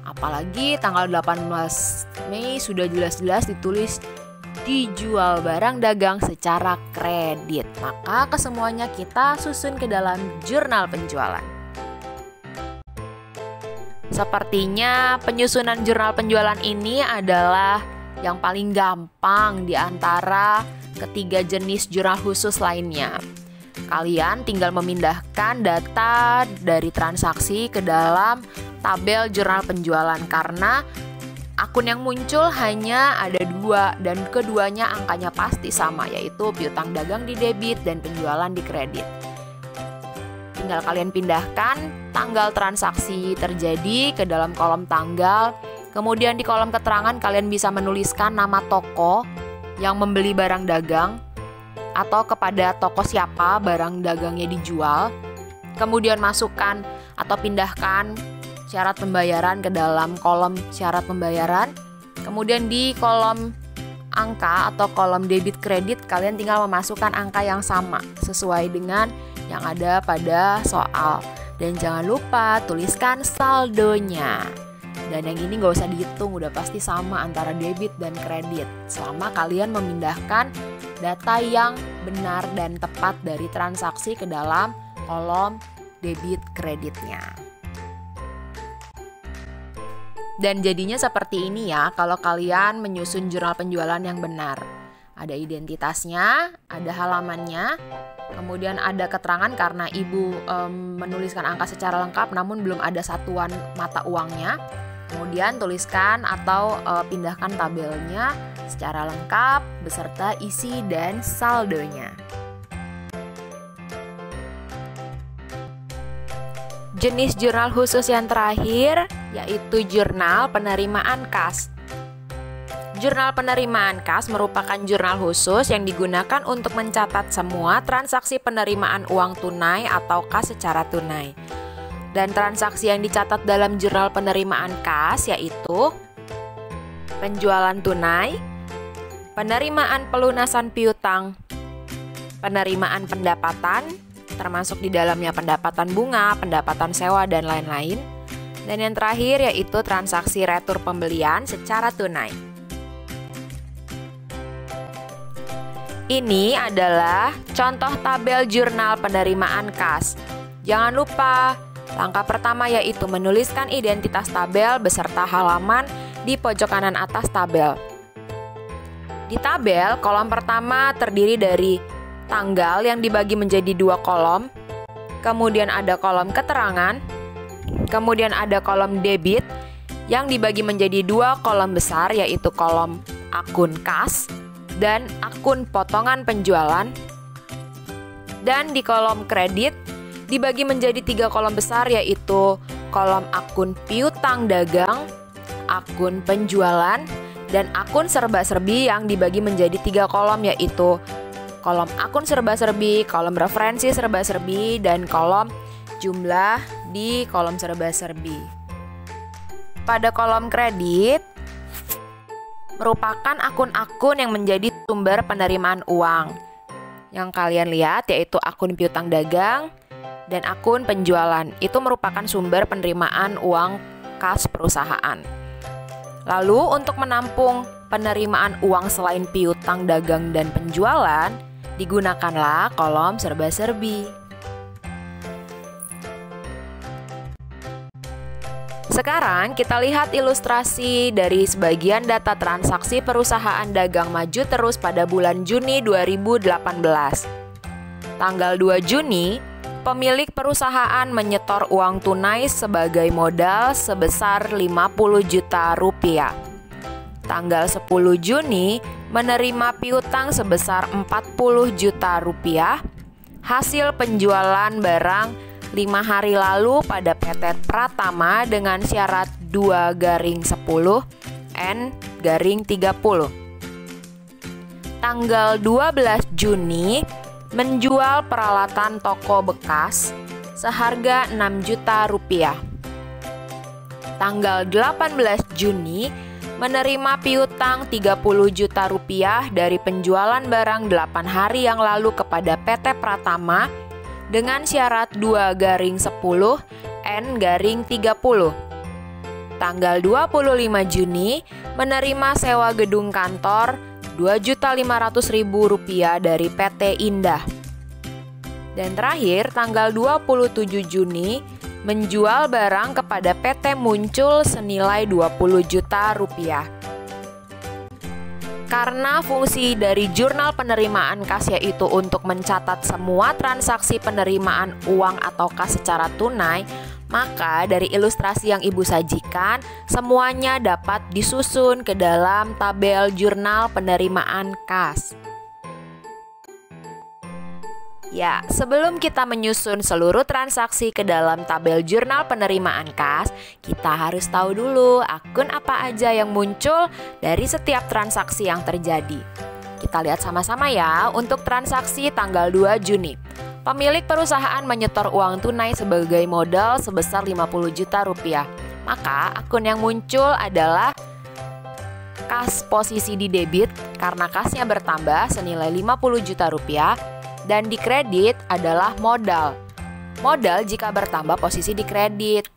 [SPEAKER 2] Apalagi tanggal 18 Mei sudah jelas-jelas ditulis dijual barang dagang secara kredit. Maka kesemuanya kita susun ke dalam jurnal penjualan. Sepertinya penyusunan jurnal penjualan ini adalah yang paling gampang di antara ketiga jenis jurnal khusus lainnya. Kalian tinggal memindahkan data dari transaksi ke dalam tabel jurnal penjualan karena akun yang muncul hanya ada 2 dan keduanya angkanya pasti sama, yaitu piutang dagang di debit dan penjualan di kredit. Tinggal kalian pindahkan tanggal transaksi terjadi ke dalam kolom tanggal. Kemudian di kolom keterangan kalian bisa menuliskan nama toko yang membeli barang dagang atau kepada toko siapa barang dagangnya dijual. Kemudian masukkan atau pindahkan syarat pembayaran ke dalam kolom syarat pembayaran. Kemudian di kolom angka atau kolom debit kredit kalian tinggal memasukkan angka yang sama sesuai dengan yang ada pada soal. Dan jangan lupa tuliskan saldonya. Dan yang ini gak usah dihitung, udah pasti sama antara debit dan kredit selama kalian memindahkan data yang benar dan tepat dari transaksi ke dalam kolom debit kreditnya. Dan jadinya seperti ini ya kalau kalian menyusun jurnal penjualan yang benar. Ada identitasnya, ada halamannya, kemudian ada keterangan karena ibu menuliskan angka secara lengkap namun belum ada satuan mata uangnya. Kemudian tuliskan atau pindahkan tabelnya secara lengkap beserta isi dan saldonya. Jenis jurnal khusus yang terakhir yaitu jurnal penerimaan kas. Jurnal penerimaan kas merupakan jurnal khusus yang digunakan untuk mencatat semua transaksi penerimaan uang tunai atau kas secara tunai. Dan transaksi yang dicatat dalam jurnal penerimaan kas yaitu penjualan tunai, penerimaan pelunasan piutang, penerimaan pendapatan, termasuk di dalamnya pendapatan bunga, pendapatan sewa, dan lain-lain. Dan yang terakhir yaitu transaksi retur pembelian secara tunai. Ini adalah contoh tabel jurnal penerimaan kas. Jangan lupa, langkah pertama yaitu menuliskan identitas tabel beserta halaman di pojok kanan atas tabel. Di tabel, kolom pertama terdiri dari tanggal yang dibagi menjadi 2 kolom, kemudian ada kolom keterangan, kemudian ada kolom debit yang dibagi menjadi 2 kolom besar yaitu kolom akun kas dan akun potongan penjualan. Dan di kolom kredit dibagi menjadi 3 kolom besar yaitu kolom akun piutang dagang, akun penjualan, dan akun serba-serbi yang dibagi menjadi 3 kolom yaitu kolom akun serba-serbi, kolom referensi serba-serbi, dan kolom jumlah di kolom serba-serbi. Pada kolom kredit merupakan akun-akun yang menjadi sumber penerimaan uang. Yang kalian lihat yaitu akun piutang dagang dan akun penjualan. Itu merupakan sumber penerimaan uang kas perusahaan. Lalu untuk menampung penerimaan uang selain piutang dagang dan penjualan, digunakanlah kolom serba-serbi. Sekarang kita lihat ilustrasi dari sebagian data transaksi perusahaan dagang maju terus pada bulan Juni 2018. Tanggal 2 Juni, pemilik perusahaan menyetor uang tunai sebagai modal sebesar 50 juta rupiah. Tanggal 10 Juni menerima piutang sebesar 40 juta rupiah hasil penjualan barang 5 hari lalu pada PT Pratama dengan syarat 2/10 N/30. Tanggal 12 Juni menjual peralatan toko bekas seharga 6 juta rupiah. Tanggal 18 Juni menerima piutang 30 juta rupiah dari penjualan barang 8 hari yang lalu kepada PT Pratama dengan syarat 2/10 N/30. Tanggal 25 Juni menerima sewa gedung kantor 2.500.000 rupiah dari PT Indah. Dan terakhir tanggal 27 Juni menjual barang kepada PT Muncul senilai 20 juta rupiah. Karena fungsi dari jurnal penerimaan kas yaitu untuk mencatat semua transaksi penerimaan uang atau kas secara tunai, maka dari ilustrasi yang Ibu sajikan, semuanya dapat disusun ke dalam tabel jurnal penerimaan kas. Ya, sebelum kita menyusun seluruh transaksi ke dalam tabel jurnal penerimaan kas, kita harus tahu dulu akun apa aja yang muncul dari setiap transaksi yang terjadi. Kita lihat sama-sama ya, untuk transaksi tanggal 2 Juni. Pemilik perusahaan menyetor uang tunai sebagai modal sebesar 50 juta rupiah. Maka akun yang muncul adalah kas posisi di debit karena kasnya bertambah senilai 50 juta rupiah. Dan di kredit adalah modal. Modal jika bertambah posisi di kredit.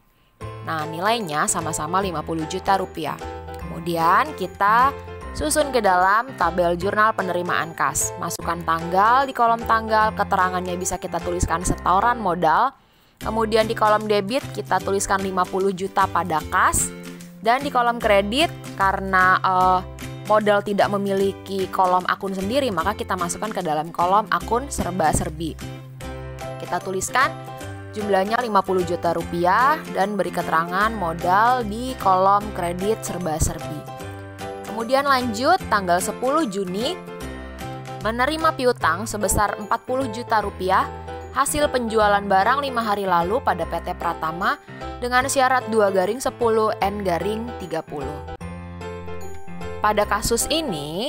[SPEAKER 2] Nah, nilainya sama-sama 50 juta rupiah. Kemudian kita susun ke dalam tabel jurnal penerimaan kas. Masukkan tanggal di kolom tanggal, keterangannya bisa kita tuliskan setoran modal. Kemudian di kolom debit kita tuliskan 50 juta pada kas. Dan di kolom kredit karena modal tidak memiliki kolom akun sendiri, maka kita masukkan ke dalam kolom akun serba-serbi. Kita tuliskan jumlahnya 50 juta rupiah dan beri keterangan modal di kolom kredit serba-serbi. Kemudian lanjut tanggal 10 Juni menerima piutang sebesar 40 juta rupiah hasil penjualan barang 5 hari lalu pada PT Pratama dengan syarat 2/10 N/30. Pada kasus ini,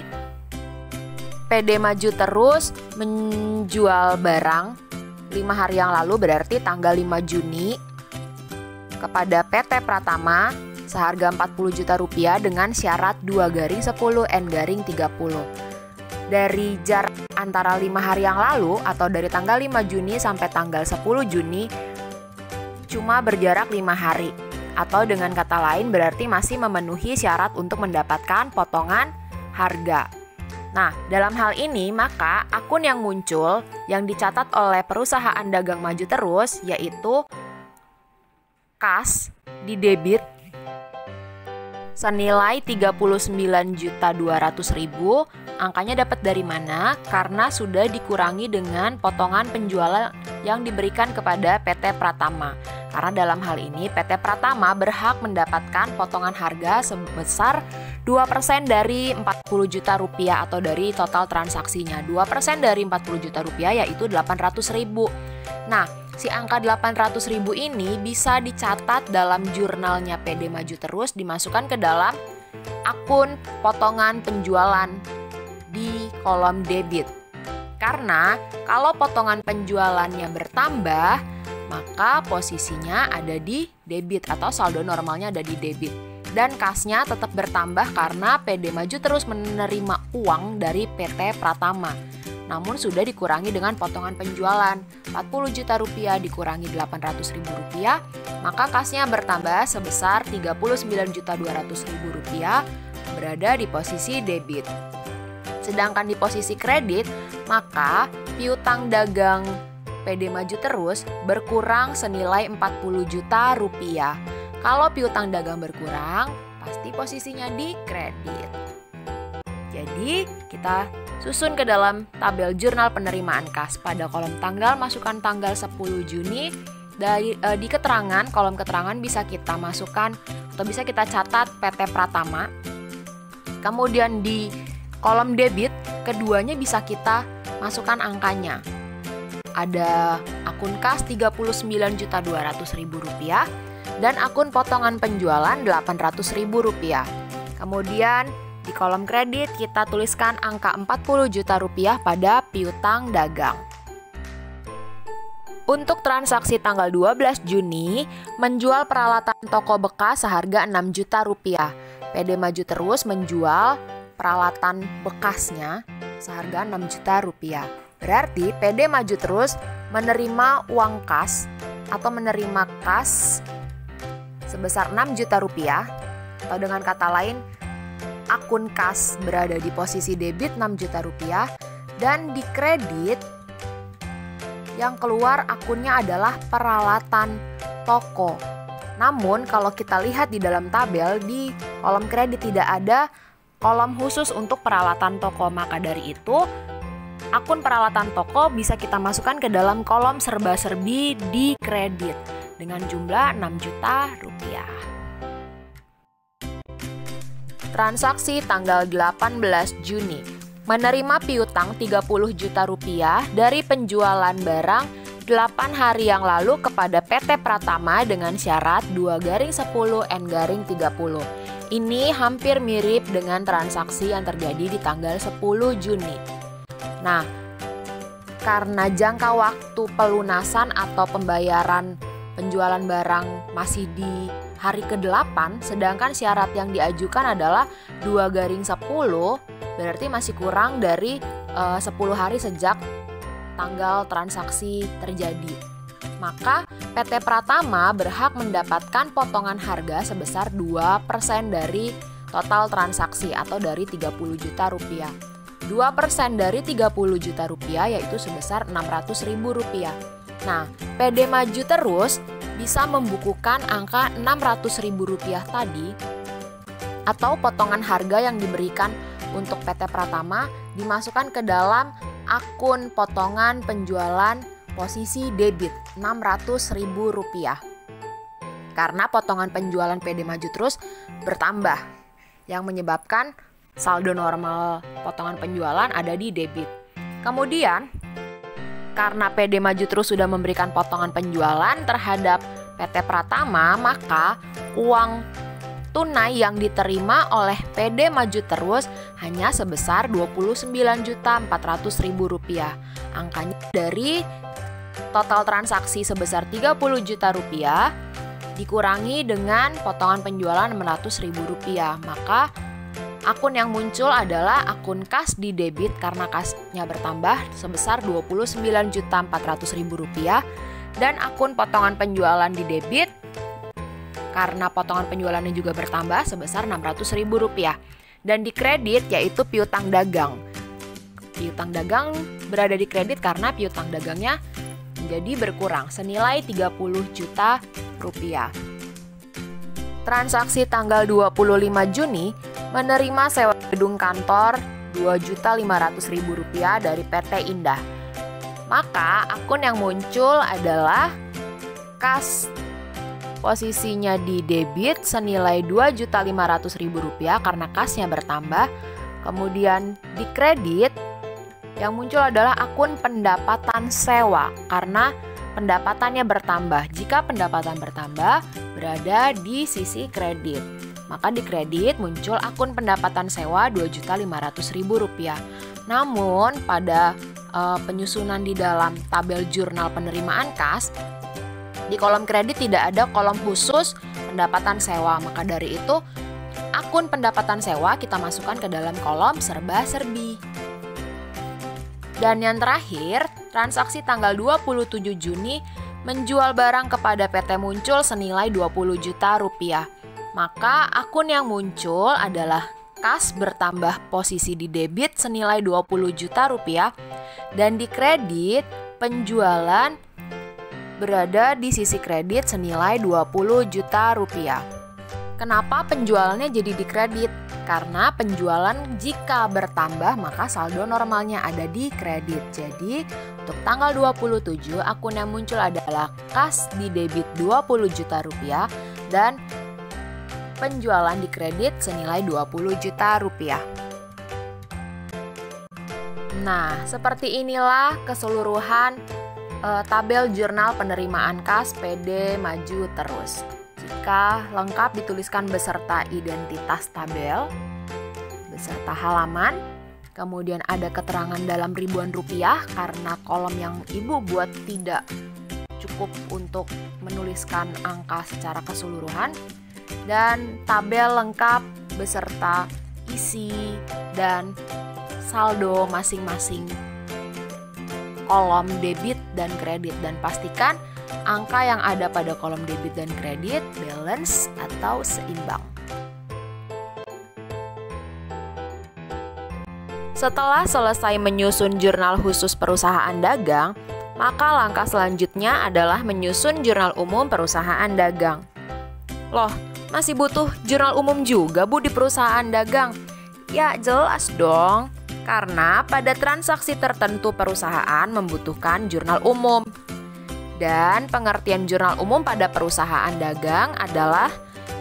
[SPEAKER 2] PD Maju Terus menjual barang 5 hari yang lalu, berarti tanggal 5 Juni, kepada PT Pratama seharga 40 juta rupiah dengan syarat 2/10 N/30. Dari jarak antara 5 hari yang lalu atau dari tanggal 5 Juni sampai tanggal 10 Juni cuma berjarak 5 hari. Atau dengan kata lain berarti masih memenuhi syarat untuk mendapatkan potongan harga. Nah, dalam hal ini maka akun yang muncul yang dicatat oleh perusahaan dagang maju terus yaitu kas di debit senilai 39.200.000. Angkanya dapat dari mana? Karena sudah dikurangi dengan potongan penjualan yang diberikan kepada PT Pratama. Karena dalam hal ini PT Pratama berhak mendapatkan potongan harga sebesar 2% dari 40 juta rupiah atau dari total transaksinya. 2% dari 40 juta rupiah yaitu 800.000. Nah, si angka 800.000 ini bisa dicatat dalam jurnalnya PD Maju Terus, dimasukkan ke dalam akun potongan penjualan di kolom debit. Karena kalau potongan penjualannya bertambah, maka posisinya ada di debit atau saldo normalnya ada di debit. Dan kasnya tetap bertambah karena PD Maju Terus menerima uang dari PT Pratama. namun sudah dikurangi dengan potongan penjualan 40 juta rupiah dikurangi 800 ribu rupiah, maka kasnya bertambah sebesar 39.200.000 rupiah, berada di posisi debit. Sedangkan di posisi kredit, maka piutang dagang PD Maju Terus berkurang senilai 40 juta rupiah. Kalau piutang dagang berkurang, pasti posisinya di kredit. Jadi, kita susun ke dalam tabel jurnal penerimaan kas. Pada kolom tanggal, masukkan tanggal 10 Juni. Di keterangan, kolom keterangan bisa kita masukkan atau bisa kita catat PT Pratama. Kemudian di kolom debit, keduanya bisa kita masukkan angkanya. Ada akun kas 39.200.000 rupiah dan akun potongan penjualan 800.000 rupiah. Kemudian di kolom kredit kita tuliskan angka 40 juta rupiah pada piutang dagang. Untuk transaksi tanggal 12 Juni, menjual peralatan toko bekas seharga 6 juta rupiah. PD Maju Terus menjual peralatan bekasnya seharga 6 juta rupiah. Berarti PD Maju Terus menerima uang kas atau menerima kas sebesar 6 juta rupiah, atau dengan kata lain, akun kas berada di posisi debit 6 juta rupiah dan di kredit yang keluar akunnya adalah peralatan toko. Namun kalau kita lihat di dalam tabel, di kolom kredit tidak ada kolom khusus untuk peralatan toko, maka dari itu akun peralatan toko bisa kita masukkan ke dalam kolom serba-serbi di kredit dengan jumlah 6 juta rupiah. Transaksi tanggal 18 Juni, menerima piutang 30 juta rupiah dari penjualan barang 8 hari yang lalu kepada PT Pratama dengan syarat 2/10N/30. Ini hampir mirip dengan transaksi yang terjadi di tanggal 10 Juni. Nah, karena jangka waktu pelunasan atau pembayaran penjualan barang masih di hari ke-8, sedangkan syarat yang diajukan adalah 2/10, berarti masih kurang dari 10 hari sejak tanggal transaksi terjadi. Maka PT Pratama berhak mendapatkan potongan harga sebesar 2% dari total transaksi atau dari 30 juta rupiah. 2% dari 30 juta rupiah yaitu sebesar 600.000 rupiah. Nah, PD Maju Terus bisa membukukan angka 600.000 rupiah tadi atau potongan harga yang diberikan untuk PT Pratama dimasukkan ke dalam akun potongan penjualan posisi debit 600.000 rupiah. Karena potongan penjualan PD Maju Terus bertambah yang menyebabkan saldo normal potongan penjualan ada di debit. Kemudian karena PD Maju Terus sudah memberikan potongan penjualan terhadap PT Pratama, maka uang tunai yang diterima oleh PD Maju Terus hanya sebesar 29.400.000 rupiah. Angkanya dari total transaksi sebesar 30 juta rupiah dikurangi dengan potongan penjualan 600.000 rupiah. Maka akun yang muncul adalah akun kas di debit karena kasnya bertambah sebesar 29.400.000 rupiah dan akun potongan penjualan di debit karena potongan penjualannya juga bertambah sebesar 600.000 rupiah. Dan di kredit yaitu piutang dagang. Piutang dagang berada di kredit karena piutang dagangnya menjadi berkurang senilai 30 juta rupiah. Transaksi tanggal 25 Juni menerima sewa gedung kantor 2.500.000 rupiah dari PT Indah. Maka akun yang muncul adalah kas posisinya di debit senilai 2.500.000 rupiah karena kasnya bertambah. Kemudian di kredit yang muncul adalah akun pendapatan sewa karena pendapatannya bertambah. Jika pendapatan bertambah berada di sisi kredit, maka di kredit muncul akun pendapatan sewa 2.500.000 rupiah. Namun pada penyusunan di dalam tabel jurnal penerimaan kas, di kolom kredit tidak ada kolom khusus pendapatan sewa. Maka dari itu akun pendapatan sewa kita masukkan ke dalam kolom serba-serbi. Dan yang terakhir, transaksi tanggal 27 Juni menjual barang kepada PT Muncul senilai 20 juta rupiah. Maka akun yang muncul adalah kas bertambah posisi di debit senilai 20 juta rupiah dan di kredit penjualan berada di sisi kredit senilai 20 juta rupiah. Kenapa penjualannya jadi di kredit? Karena penjualan jika bertambah maka saldo normalnya ada di kredit. Jadi untuk tanggal 27 akun yang muncul adalah kas di debit 20 juta rupiah dan penjualan di kredit senilai 20 juta rupiah. Nah, seperti inilah keseluruhan tabel jurnal penerimaan kas PD Maju Terus. Jika lengkap dituliskan beserta identitas tabel, beserta halaman, kemudian ada keterangan dalam ribuan rupiah karena kolom yang ibu buat tidak cukup untuk menuliskan angka secara keseluruhan, dan tabel lengkap beserta isi dan saldo masing-masing kolom debit dan kredit, dan pastikan angka yang ada pada kolom debit dan kredit balance atau seimbang. Setelah selesai menyusun jurnal khusus perusahaan dagang, maka langkah selanjutnya adalah menyusun jurnal umum perusahaan dagang. Loh, masih butuh jurnal umum juga Bu di perusahaan dagang? Ya jelas dong, karena pada transaksi tertentu perusahaan membutuhkan jurnal umum. Dan pengertian jurnal umum pada perusahaan dagang adalah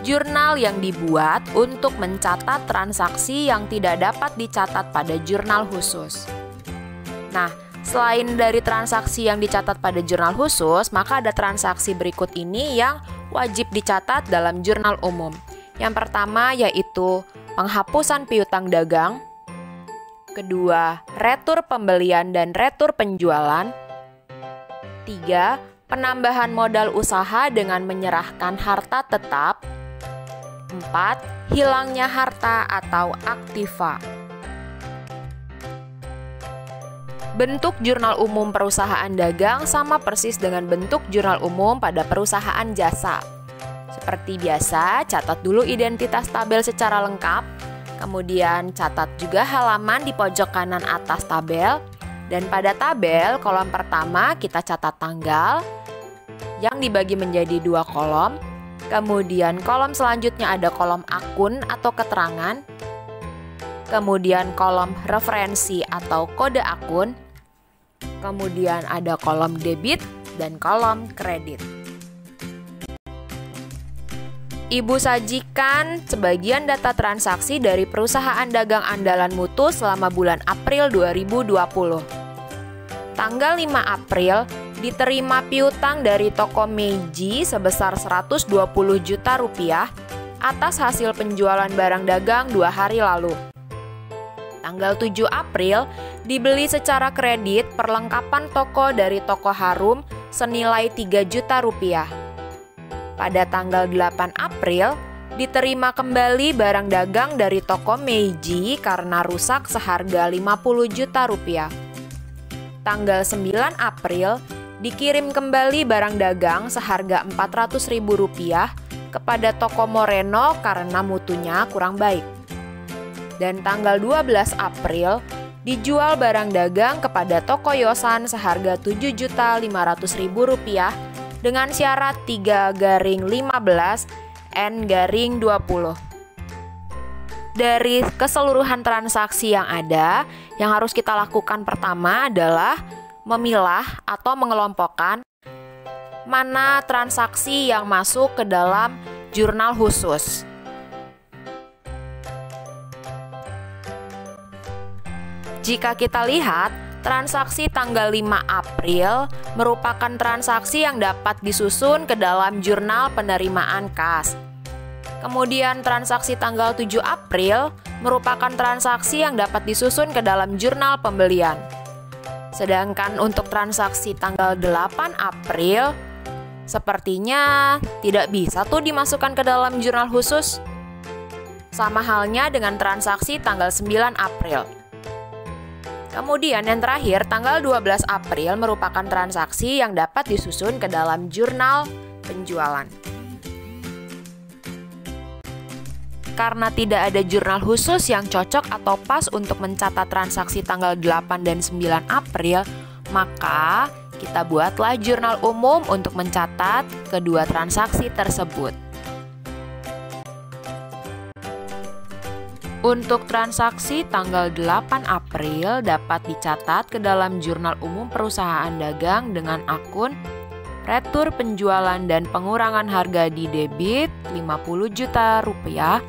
[SPEAKER 2] jurnal yang dibuat untuk mencatat transaksi yang tidak dapat dicatat pada jurnal khusus. Nah, selain dari transaksi yang dicatat pada jurnal khusus, maka ada transaksi berikut ini yang wajib dicatat dalam jurnal umum. Yang pertama yaitu penghapusan piutang dagang. Kedua, retur pembelian dan retur penjualan. 3. Penambahan modal usaha dengan menyerahkan harta tetap. 4. Hilangnya harta atau aktiva. Bentuk jurnal umum perusahaan dagang sama persis dengan bentuk jurnal umum pada perusahaan jasa. Seperti biasa, catat dulu identitas tabel secara lengkap. Kemudian catat juga halaman di pojok kanan atas tabel. Dan pada tabel, kolom pertama kita catat tanggal yang dibagi menjadi 2 kolom. Kemudian kolom selanjutnya ada kolom akun atau keterangan. Kemudian kolom referensi atau kode akun. Kemudian ada kolom debit dan kolom kredit. Ibu sajikan sebagian data transaksi dari perusahaan dagang andalan Mutu selama bulan April 2020. Tanggal 5 April, diterima piutang dari toko Meiji sebesar 120 juta rupiah atas hasil penjualan barang dagang 2 hari lalu. Tanggal 7 April, dibeli secara kredit perlengkapan toko dari toko Harum senilai 3 juta rupiah. Pada tanggal 8 April, diterima kembali barang dagang dari toko Meiji karena rusak seharga 50 juta rupiah. Tanggal 9 April, dikirim kembali barang dagang seharga Rp400.000 kepada toko Moreno karena mutunya kurang baik. Dan tanggal 12 April, dijual barang dagang kepada toko Yosan seharga Rp7.500.000 dengan syarat 3-15 N-20. Dari keseluruhan transaksi yang ada, yang harus kita lakukan pertama adalah memilah atau mengelompokkan mana transaksi yang masuk ke dalam jurnal khusus. Jika kita lihat, transaksi tanggal 5 April merupakan transaksi yang dapat disusun ke dalam jurnal penerimaan kas. Kemudian transaksi tanggal 7 April merupakan transaksi yang dapat disusun ke dalam jurnal pembelian. Sedangkan untuk transaksi tanggal 8 April sepertinya tidak bisa tuh dimasukkan ke dalam jurnal khusus. Sama halnya dengan transaksi tanggal 9 April. Kemudian yang terakhir, tanggal 12 April merupakan transaksi yang dapat disusun ke dalam jurnal penjualan. Karena tidak ada jurnal khusus yang cocok atau pas untuk mencatat transaksi tanggal 8 dan 9 April, maka kita buatlah jurnal umum untuk mencatat kedua transaksi tersebut. Untuk transaksi tanggal 8 April dapat dicatat ke dalam jurnal umum perusahaan dagang dengan akun retur penjualan dan pengurangan harga di debit 50 juta rupiah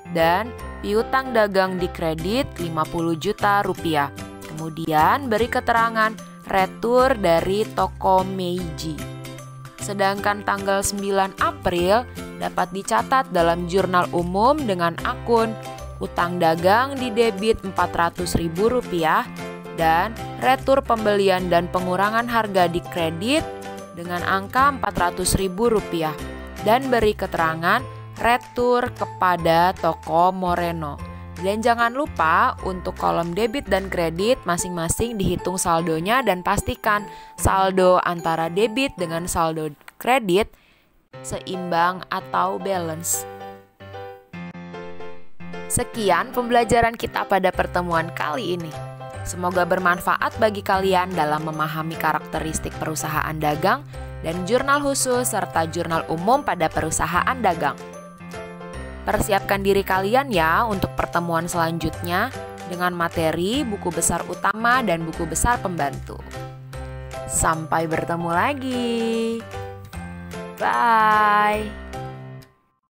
[SPEAKER 2] dan piutang dagang di kredit 50 juta rupiah. Kemudian beri keterangan retur dari toko Meiji. Sedangkan tanggal 9 April dapat dicatat dalam jurnal umum dengan akun utang dagang di debit Rp400.000 dan retur pembelian dan pengurangan harga di kredit dengan angka Rp400.000 dan beri keterangan retur kepada toko Moreno. Dan jangan lupa untuk kolom debit dan kredit masing-masing dihitung saldonya dan pastikan saldo antara debit dengan saldo kredit seimbang atau balance. Sekian pembelajaran kita pada pertemuan kali ini. Semoga bermanfaat bagi kalian dalam memahami karakteristik perusahaan dagang dan jurnal khusus serta jurnal umum pada perusahaan dagang. Persiapkan diri kalian ya untuk pertemuan selanjutnya dengan materi buku besar utama dan buku besar pembantu. Sampai bertemu lagi. Bye.